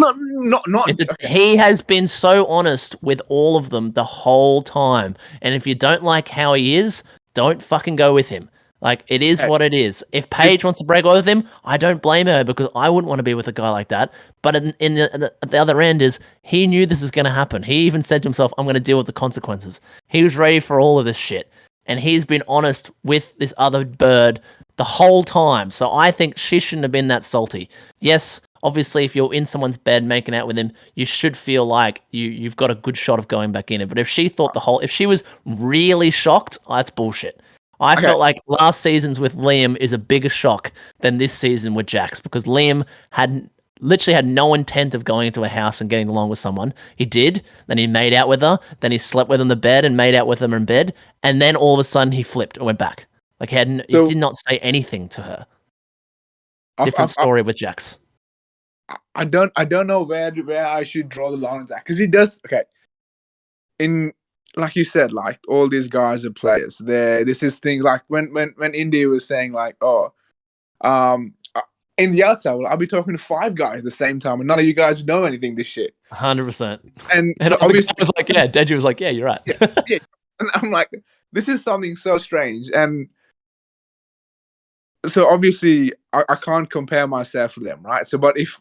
not. he has been so honest with all of them the whole time. And if you don't like how he is, don't fucking go with him. Like, it is what it is. If Paige wants to break up with him, I don't blame her because I wouldn't want to be with a guy like that. But at the other end is he knew this was going to happen. He even said to himself, I'm going to deal with the consequences. He was ready for all of this shit. And he's been honest with this other bird the whole time. So I think she shouldn't have been that salty. Yes, obviously, if you're in someone's bed making out with him, you should feel like you've got a good shot of going back in it. But if she thought if she was really shocked, that's bullshit. I felt like last season's with Liam is a bigger shock than this season with Jax because Liam literally had no intent of going into a house and getting along with someone. He did. Then he made out with her. Then he slept with her in the bed and made out with her in bed. And then all of a sudden he flipped and went back. Like he did not say anything to her. Different story with Jax. I don't know where I should draw the line on that because he does. Okay, in like you said, like all these guys are players. This is things like when India was saying like, oh, in the outside, well, I'll be talking to 5 guys at the same time, and none of you guys know anything this shit. 100%. And so so obviously, I was like, yeah, Deji was like, yeah, you're right. yeah. And I'm like, this is something so strange, and so obviously, I can't compare myself with them, right? So, but if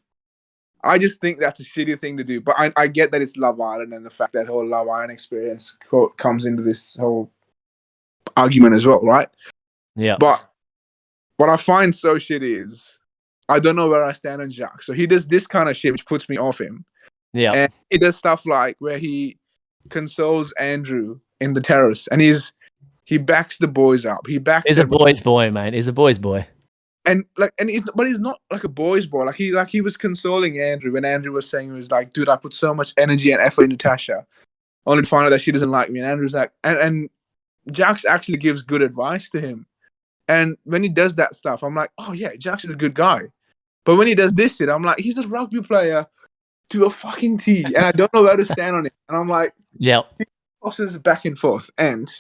I just think that's a shitty thing to do. But I get that it's Love Island and the fact that whole Love Island experience comes into this whole argument as well, right? Yeah. But what I find so shit is I don't know where I stand on Jack. So he does this kind of shit which puts me off him. Yeah. And he does stuff like where he consoles Andrew in the terrace and he backs the boys up. He backs He's a everybody. boy's boy, mate. He's a boy's boy. But he's not like a boy's boy. He was consoling Andrew when Andrew was saying, he was like, dude, I put so much energy and effort into Tasha, only to find out that she doesn't like me. And Andrew's like, and Jax actually gives good advice to him. And when he does that stuff, I'm like, oh yeah, Jax is a good guy. But when he does this shit, I'm like, he's a rugby player to a fucking T, and I don't know where to stand on it. And I'm like, Yeah. he tosses back and forth. And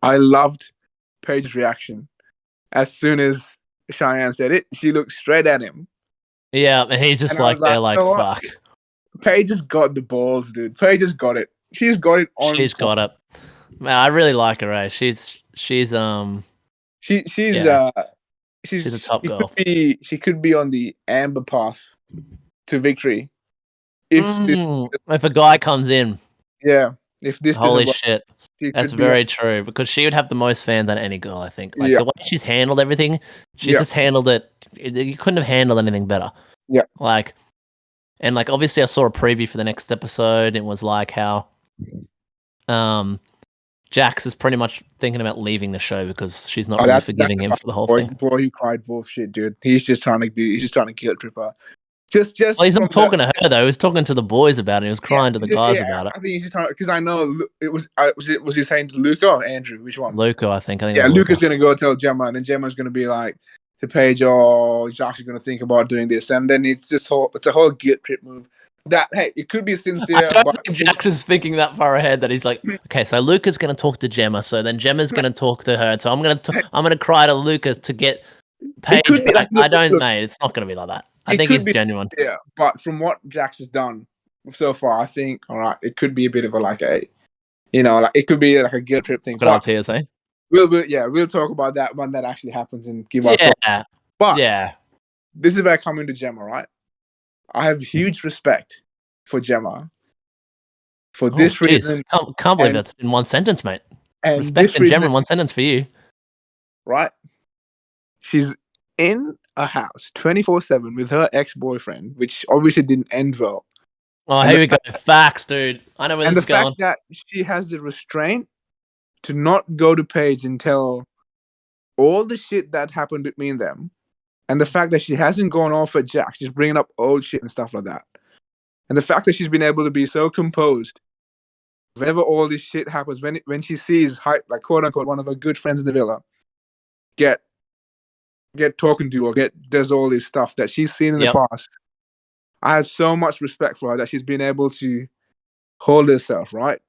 I loved Paige's reaction. As soon as Cheyenne said it, she looked straight at him. Yeah, and he's just And I like was like, there, like, you know what? fuck. Paige has got the balls, dude. Paige has got it. She's got it on. She's got it. Man, I really like her, eh? She's She's yeah. She's a top girl. She could be on the amber path to victory. If a guy comes in, if this holy doesn't work, shit. she That's could be very true, because she would have the most fans out of any girl, I think. Like, Yeah. the way she's handled everything, she's Yeah. just handled it. You couldn't have handled anything better. Yeah. Like, and like, obviously I saw a preview for the next episode. It was like how Jax is pretty much thinking about leaving the show because she's not really forgiving him for the whole thing. Boy, he cried wolf shit, dude. He's just trying to guilt trip her. Just Well, he's not talking to her though. He was talking to the boys about it. He was crying to the guys about it. I think he's just trying because I know it was. Was he saying to Luca or Andrew? Which one? Luca, I think. Yeah, Luca's gonna go tell Gemma, and then Gemma's gonna be like to Paige, "Oh, Jacques is gonna think about doing this," and then it's a whole guilt trip move. That hey, it could be sincere. I don't think Jax is thinking that far ahead. That he's like, okay, so Luca's gonna talk to Gemma, so then Gemma's gonna talk to her, so I'm gonna cry to Luca to get Paige back. I don't, mate. It's not gonna be like that. I think it's genuine. Yeah, but from what Jax has done so far, I think all right, it could be a bit of it could be like a guilt trip thing. Good old tears, eh? We'll talk about that when that actually happens and give our thoughts. But this is where I come into Gemma, right? I have huge respect for Gemma for this reason. Can't believe that's in one sentence, mate. And respect and Gemma in one sentence for you, right? She's in a house 24/7 with her ex-boyfriend, which obviously didn't end well. Oh, here we go. Facts, dude. I know where this is going. And the fact that she has the restraint to not go to Paige and tell all the shit that happened between them, and the fact that she hasn't gone off at Jax, just bringing up old shit and stuff like that, and the fact that she's been able to be so composed whenever all this shit happens, when she sees, like, quote unquote, one of her good friends in the villa get talking to or does all this stuff that she's seen in the past. I have so much respect for her that she's been able to hold herself, right?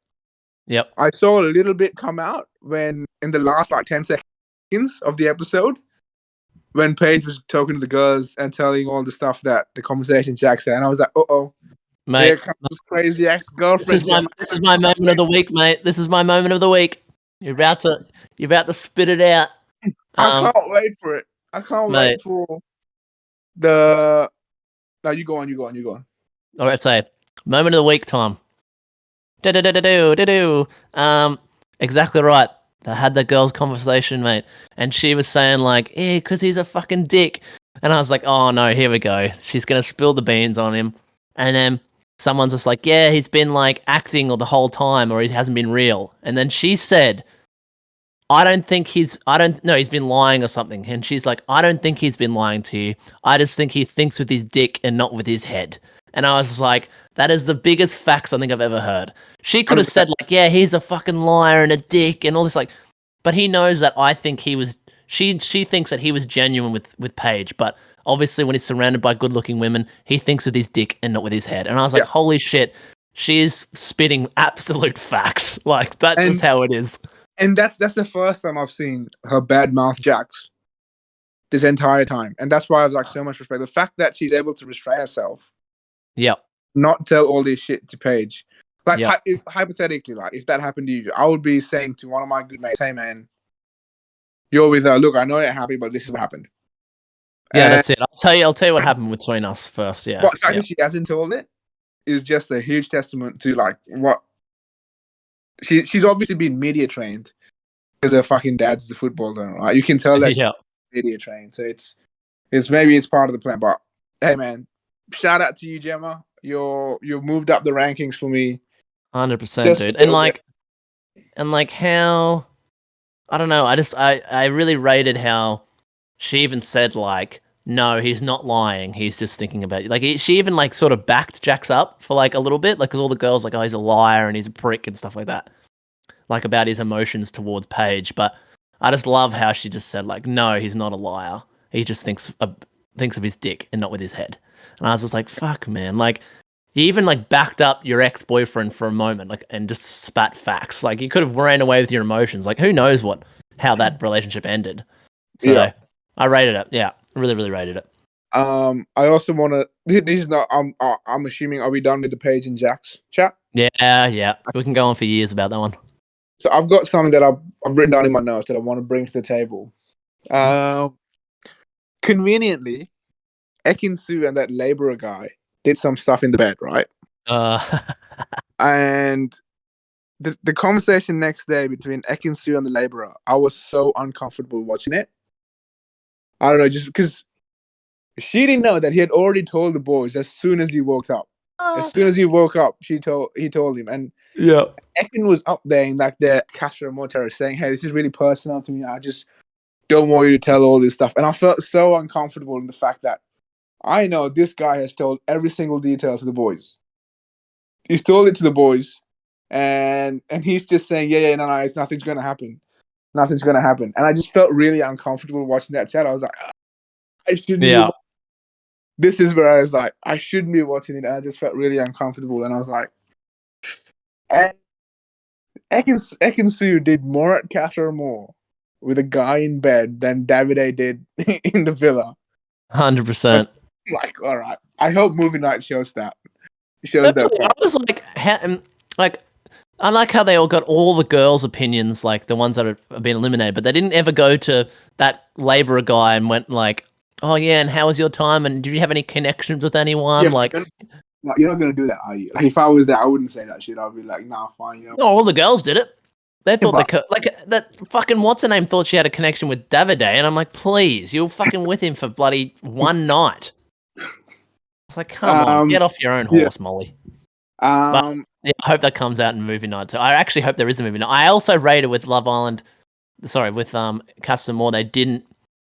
Yep. I saw a little bit come out when in the last 10 seconds of the episode when Paige was talking to the girls and telling all the stuff that the conversation Jack said, and I was like, mate, here comes this crazy ex-girlfriend. This is my moment of the week, mate. This is my moment of the week. You're about to spit it out. I can't wait for it. I can't wait for the. No, you go on. All right, so moment of the week, Tom. Exactly right. I had the girl's conversation, mate, and she was saying like, because he's a fucking dick, and I was like, oh no, here we go. She's gonna spill the beans on him, and then someone's just like, yeah, he's been like acting the whole time, or he hasn't been real, and then she said, he's been lying or something. And she's like, I don't think he's been lying to you. I just think he thinks with his dick and not with his head. And I was like, that is the biggest facts I think I've ever heard. She could have said like, yeah, he's a fucking liar and a dick and all this, like, but he knows that I think she thinks that he was genuine with Paige, but obviously when he's surrounded by good looking women, he thinks with his dick and not with his head. And I was like, holy shit, she is spitting absolute facts. Like, that's just how it is. And that's the first time I've seen her badmouth Jax this entire time. And that's why I was like, so much respect. The fact that she's able to restrain herself. Yep. Not tell all this shit to Paige. Like, hypothetically, like, if that happened to you, I would be saying to one of my good mates, hey, man, you're with her. Look, I know you're happy, but this is what happened. Yeah, that's it. I'll tell you what happened between us first, yeah. But the fact that she hasn't told it is just a huge testament to, like, what... She's obviously been media trained because her fucking dad's the footballer, right? You can tell that media train. So it's maybe it's part of the plan. But hey, man, shout out to you, Gemma. You've moved up the rankings for me 100%, just a dude. And little bit. how I don't know. I really rated how she even said like, no, he's not lying. He's just thinking about you. Like she even like sort of backed Jax up for like a little bit, like 'cause all the girls like, oh, he's a liar and he's a prick and stuff like that, like about his emotions towards Paige. But I just love how she just said like, no, he's not a liar. He just thinks of his dick and not with his head. And I was just like, fuck, man. Like you even like backed up your ex-boyfriend for a moment, like, and just spat facts. Like you could have ran away with your emotions. Like who knows how that relationship ended. Yeah. So I rated it. Yeah, really, really rated it. I also want to. This is not. I'm assuming. Are we done with the Page and Jax chat? Yeah. We can go on for years about that one. So I've got something that I've written down in my notes that I want to bring to the table. Conveniently, Ekin-Su and that laborer guy did some stuff in the bed, right? Uh, And the conversation next day between Ekin-Su and the laborer, I was so uncomfortable watching it. I don't know, just because she didn't know that he had already told the boys as soon as he woke up. As soon as he woke up, he told him, and yeah. Ekin was up there in like the Casa Amor terrace saying, "Hey, this is really personal to me. I just don't want you to tell all this stuff." And I felt so uncomfortable in the fact that I know this guy has told every single detail to the boys. He's told it to the boys, and he's just saying, "Yeah, no, it's nothing's gonna happen. Nothing's gonna happen." And I just felt really uncomfortable watching that chat. I was like, I shouldn't be. Yeah. This is where I was like, I shouldn't be watching it. And I just felt really uncomfortable, and I was like, and Ekin-Su did more at Casa Amor with a guy in bed than Davide did in the villa. 100%. Like, all right. I hope movie night shows that. Shows that. Literally, I was like, like, I like how they all got all the girls' opinions, like the ones that have been eliminated, but they didn't ever go to that labourer guy and went like, oh yeah, and how was your time? And did you have any connections with anyone? Yeah, like, you're not gonna do that, are you? Like, if I was there, I wouldn't say that shit. I'd be like, nah, fine, you know. no, all the girls did it. They thought but- like that fucking what's her name thought she had a connection with Davide, and I'm like, please, you're fucking with him for bloody one night. It's like, come on, get off your own yeah. horse, Molly. But yeah, I hope that comes out in movie night. So I actually hope there is a movie night. I also rated with Love Island, with Casa Amor, they didn't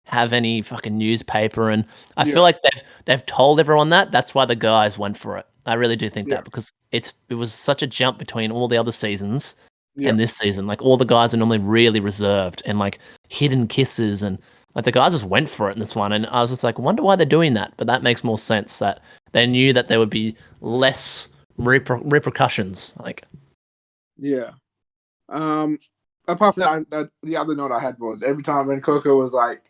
have any fucking newspaper, and I feel like they've told everyone that. That's why the guys went for it. I really do think that because it was such a jump between all the other seasons and this season. Like all the guys are normally really reserved and like hidden kisses, and like the guys just went for it in this one. And I was just like, wonder why they're doing that. But that makes more sense that they knew that there would be less repercussions. Like, yeah. Apart from that, the other note I had was every time when Coco was like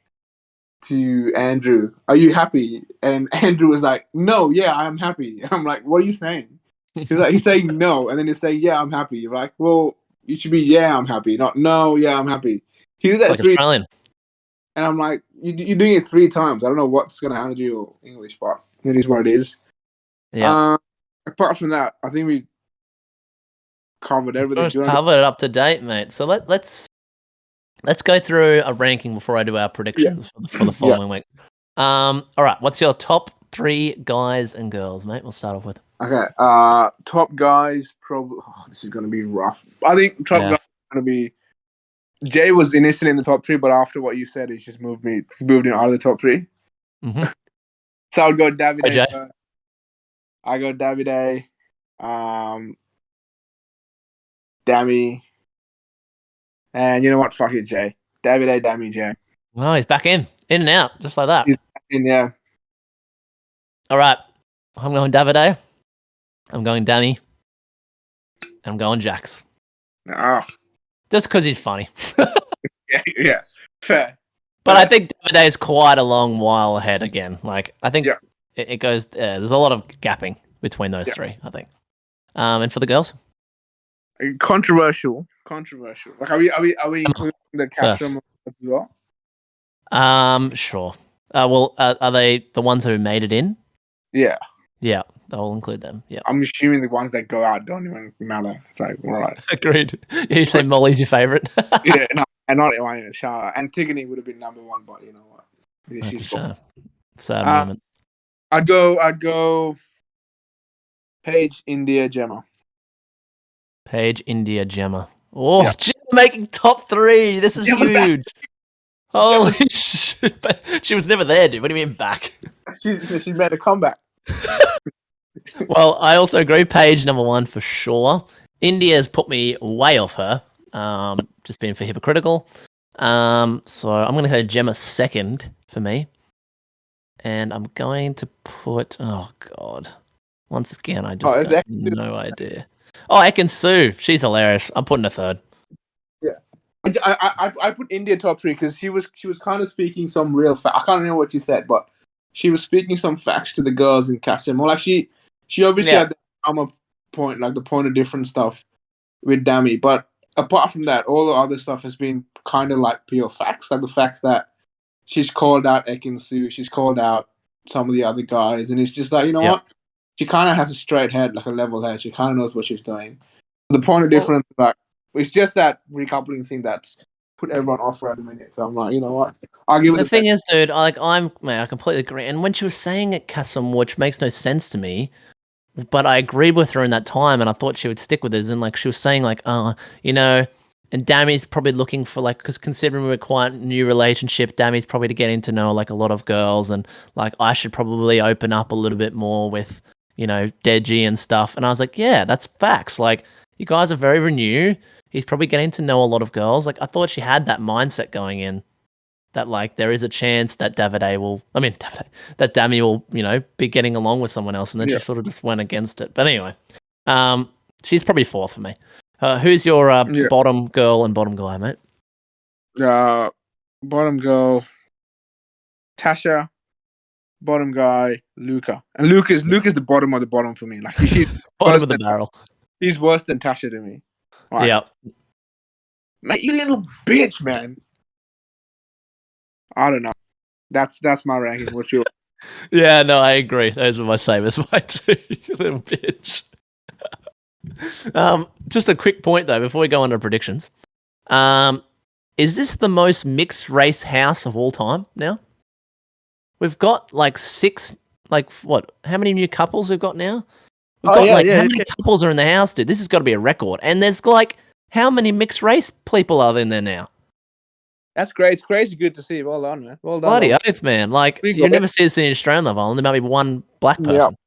to Andrew, "Are you happy?" and Andrew was like, "No, yeah, I'm happy." And I'm like, "What are you saying?" He's saying no, and then he's saying, "Yeah, I'm happy." You're like, "Well, you should be, yeah, I'm happy, not no, yeah, I'm happy." He did that like 3 Australian. and I'm like, "You're doing it 3 times. I don't know what's gonna happen to your English, but it is what it is." Yeah. Apart from that, I think we covered everything. Just covered it up to date, mate. So let's go through a ranking before I do our predictions for the following week. All right, what's your top 3 guys and girls, mate? We'll start off with. Okay. Top guys, probably. Oh, this is gonna be rough. I think top guys is gonna be. Jay was initially in the top 3, but after what you said, he's just moved in out of the top 3. Mm-hmm. So I would go Davide. Jay. I go Davide, Dami, and you know what? Fuck it, Jay. Davide, Dami, Jay. Oh, he's back in and out, just like that. He's back in, yeah. All right, I'm going Davide. I'm going Danny. I'm going Jax. Oh, Just because he's funny. yeah, fair. But I think Davide is quite a long while ahead again. Like, I think it goes. There's a lot of gapping between those 3. I think. And for the girls, controversial. Like, are we including the Castro as well? Sure. Well, are they the ones who made it in? Yeah. Yeah, they'll include them. Yeah. I'm assuming the ones that go out don't even matter. It's like, all right. Agreed. You say Molly's your favorite. Yeah, no, And not Shah. Antigone would have been number one, but you know what? That's a She's gone. shame. Sad Uh, moment. I'd go Paige, India, Gemma. Paige, India, Gemma. Oh, Yeah. Gemma making top 3. This is Gemma's back. huge. Holy shit. She was never there, dude. What do you mean back? She made a comeback. Well, I also agree. Paige, number 1 for sure. India's put me way off her. Just being for hypocritical. So I'm going to go Gemma second for me. And I'm going to put... Oh, God. Once again, I just got no idea. Oh, Ekin Sue. She's hilarious. I'm putting her third. Yeah. I put India top 3 because she was kind of speaking some real fact. I can't remember what she said, but she was speaking some facts to the girls in Casa Amor. Like she obviously had the armor point, like the point of different stuff with Dami. But apart from that, all the other stuff has been kind of like pure facts, like the facts that she's called out Ekin Sue, she's called out some of the other guys, and it's just like, you know what? She kind of has a straight head, like a level head. She kind of knows what she's doing. The point of difference, like, it's just that recoupling thing that's put everyone off for a minute. So I'm like, you know what? I'll give it. The thing is, dude, I completely agree. And when she was saying it, Kassam, which makes no sense to me, but I agreed with her in that time, and I thought she would stick with it. And like she was saying, like, you know, and Dami's probably looking for like, because considering we're quite a new relationship, Dami's probably to getting to know like a lot of girls, and like I should probably open up a little bit more with, you know, Deji and stuff. And I was like, yeah, that's facts. Like, you guys are very new. He's probably getting to know a lot of girls. Like, I thought she had that mindset going in, that like there is a chance that that Dami will, you know, be getting along with someone else, and then she sort of just went against it. But anyway, she's probably fourth for me. Who's your bottom girl and bottom guy, mate? Bottom girl, Tasha. Bottom guy, Luca. And Luca's the bottom of the bottom for me. Like he's bottom of the barrel. He's worse than Tasha to me. Right. Yeah. Mate, you little bitch, man. I don't know. That's my ranking. What's your? Yeah, no, I agree. Those are my same as mine too. You little bitch. Just a quick point though before we go on to predictions. Is this the most mixed race house of all time now? We've got like 6, like what? How many new couples we've got now? We've got how many couples are in the house, dude? This has got to be a record. And there's like, how many mixed race people are in there now? That's great. It's crazy good to see. Well done, man. Well done. Bloody oath, man. Like, you never see this in Australian Love Island. There might be one black person.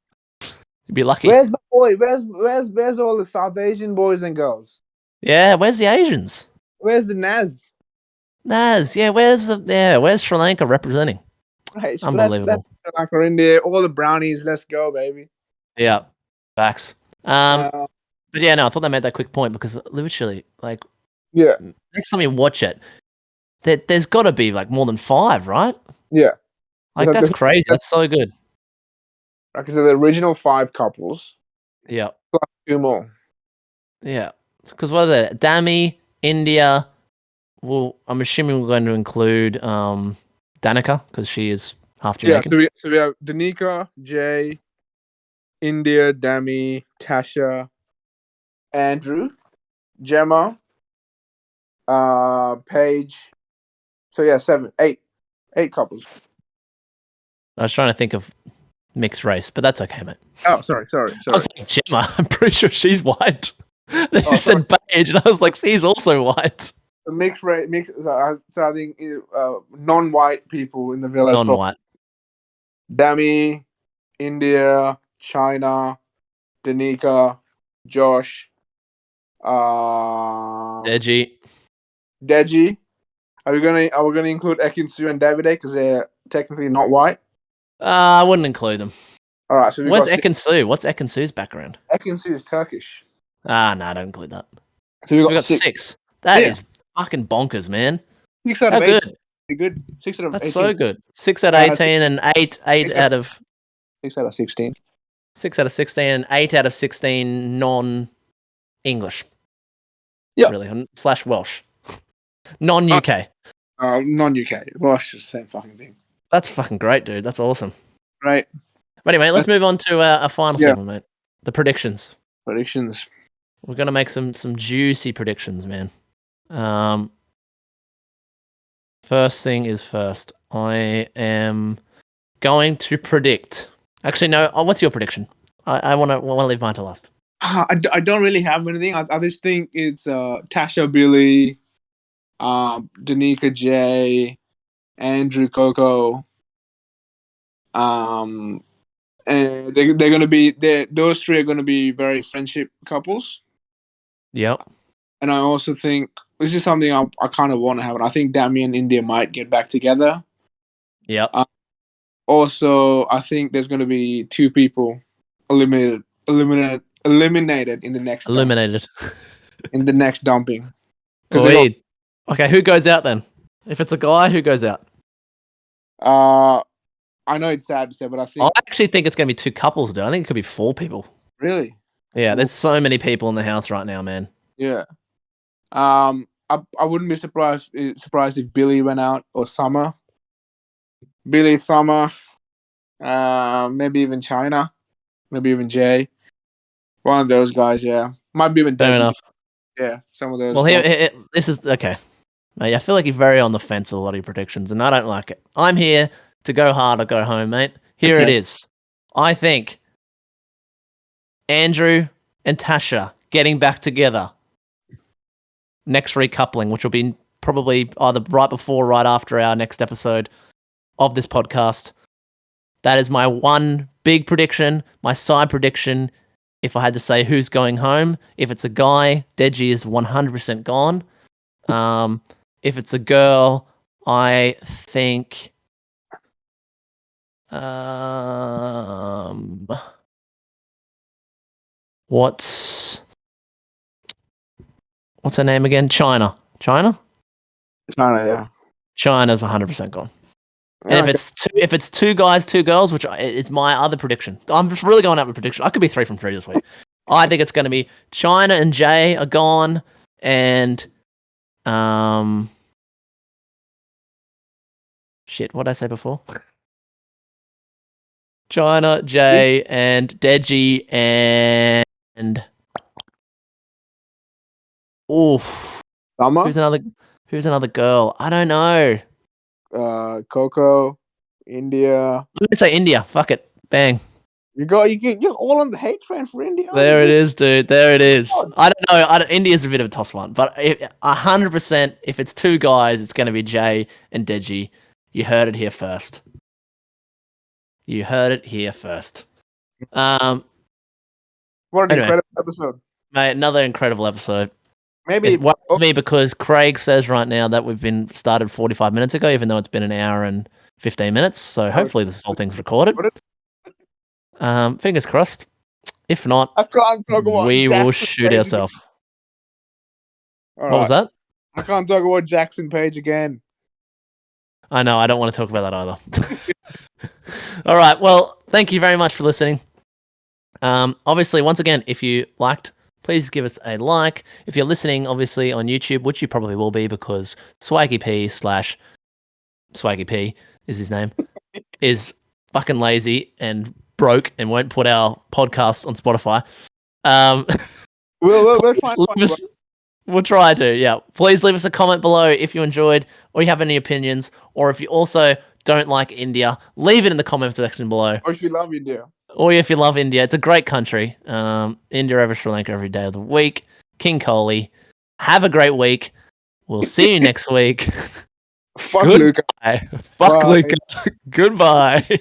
You'd be lucky. Where's my boy? Where's all the South Asian boys and girls? Yeah, where's the Asians? Where's the Naz? Yeah, where's Sri Lanka representing? Hey, unbelievable. Sri Lanka in there. All the brownies. Let's go, baby. Yeah, facts. But yeah, no, I thought they made that quick point because literally, like, next time you watch it, there's got to be like more than 5, right? Yeah, like that's crazy. That's so good. Like I said, the original 5 couples. Yeah, plus 2 more. Yeah, because what are they? Dami, India. Well, I'm assuming we're going to include Danica because she is half Jamaican. Yeah, so we have Danica, Jay, India, Dami, Tasha, Andrew, Gemma, Paige. So yeah, 8 couples. I was trying to think of mixed race, but that's okay, mate. Oh, sorry. I was like, Gemma, I'm pretty sure she's white. They said Paige, and I was like, she's also white. The mixed race, so I think non-white people in the village. Non-white. Dami, India, China, Danica, Josh, Deji. Are we gonna include Ekin Sue and Davide because they're technically not white? I wouldn't include them. All right. So what's Ekin Sue? What's Ekin Sue's background? Ekin Sue is Turkish. No, don't include that. So we got 6. That is fucking bonkers, man. 6 out of 8. Good. 6 out of 18. That's so good. 6 out of 18 and 8 out of 6 out of 16. 6 out of 16 and 8 out of 16 non-English. Yeah. Really, / Welsh. Non-UK. Non-UK. Welsh is the same fucking thing. That's fucking great, dude. That's awesome. Right. But anyway, let's move on to our final segment, mate. The predictions. We're gonna make some juicy predictions, man. First thing is first. I am going to predict. Actually, no. What's your prediction? I want to leave mine to last. I don't really have anything. I just think it's Tasha Billy, Danica J, Andrew Coco. And they're gonna be those three are gonna be very friendship couples. Yep. And I also think this is something I kind of want to happen. I think Dami and India might get back together. Yep. Also, I think there's going to be 2 people eliminated in the next Eliminated. in the next dumping. Okay, who goes out then? If it's a guy, who goes out? I know it's sad to say, but I I think actually think it's going to be 2 couples, dude. I think it could be 4 people. really, Yeah, there's so many people in the house right now, man. yeah. I wouldn't be surprised if Billy went out or Summer. Billy, Summer, maybe even China, maybe even Jay. One of those guys, yeah. Might be even Fair Deji. enough. Yeah, some of those. Well, this is okay. Mate, I feel like you're very on the fence with a lot of your predictions, and I don't like it. I'm here to go hard or go home, mate. Here it Okay. is. I think Andrew and Tasha getting back together. Next recoupling, which will be probably either right before or right after our next episode of this podcast. That is my one big prediction, my side prediction. If I had to say who's going home, if it's a guy, Deji is 100% gone. If it's a girl, I think what's her name again? China, China, yeah. China's 100% gone. And Yeah, if it's 2 guys, 2 girls, which is my other prediction, I'm just really going out with prediction. I could be 3 from 3 this week. I think it's going to be China and Jay are gone, and shit, what did I say before? China, Jay, and Deji, and oof, Summer, who's another girl? I don't know. Coco, India. I'm gonna say India. Fuck it, bang. You're all on the hate train for India. There it is, dude. There it is. I don't know. India's a bit of a toss one, but 100%, if it's 2 guys, it's going to be Jay and Deji. You heard it here first. What an Anyway. incredible episode. Mate, another incredible episode. Maybe It worries me because Craig says right now that we've been started 45 minutes ago, even though it's been an hour and 15 minutes. So hopefully this whole thing's recorded. Fingers crossed. If not, I can't talk about we will Jackson shoot Page ourselves. again. What was that? I can't talk about Jackson Page again. I know. I don't want to talk about that either. All right. Well, thank you very much for listening. Obviously, once again, if you liked, please give us a like. If you're listening, obviously, on YouTube, which you probably will be because Swaggy P is his name, is fucking lazy and broke and won't put our podcast on Spotify. We'll find We'll try to, yeah. Please leave us a comment below if you enjoyed or you have any opinions, or if you also don't like India, leave it in the comment section below. Or if you love India. Or if you love India, it's a great country. India over Sri Lanka every day of the week. King Kohli. Have a great week. We'll see you next week. Fuck Luca. Fuck Bye. Luca. Goodbye.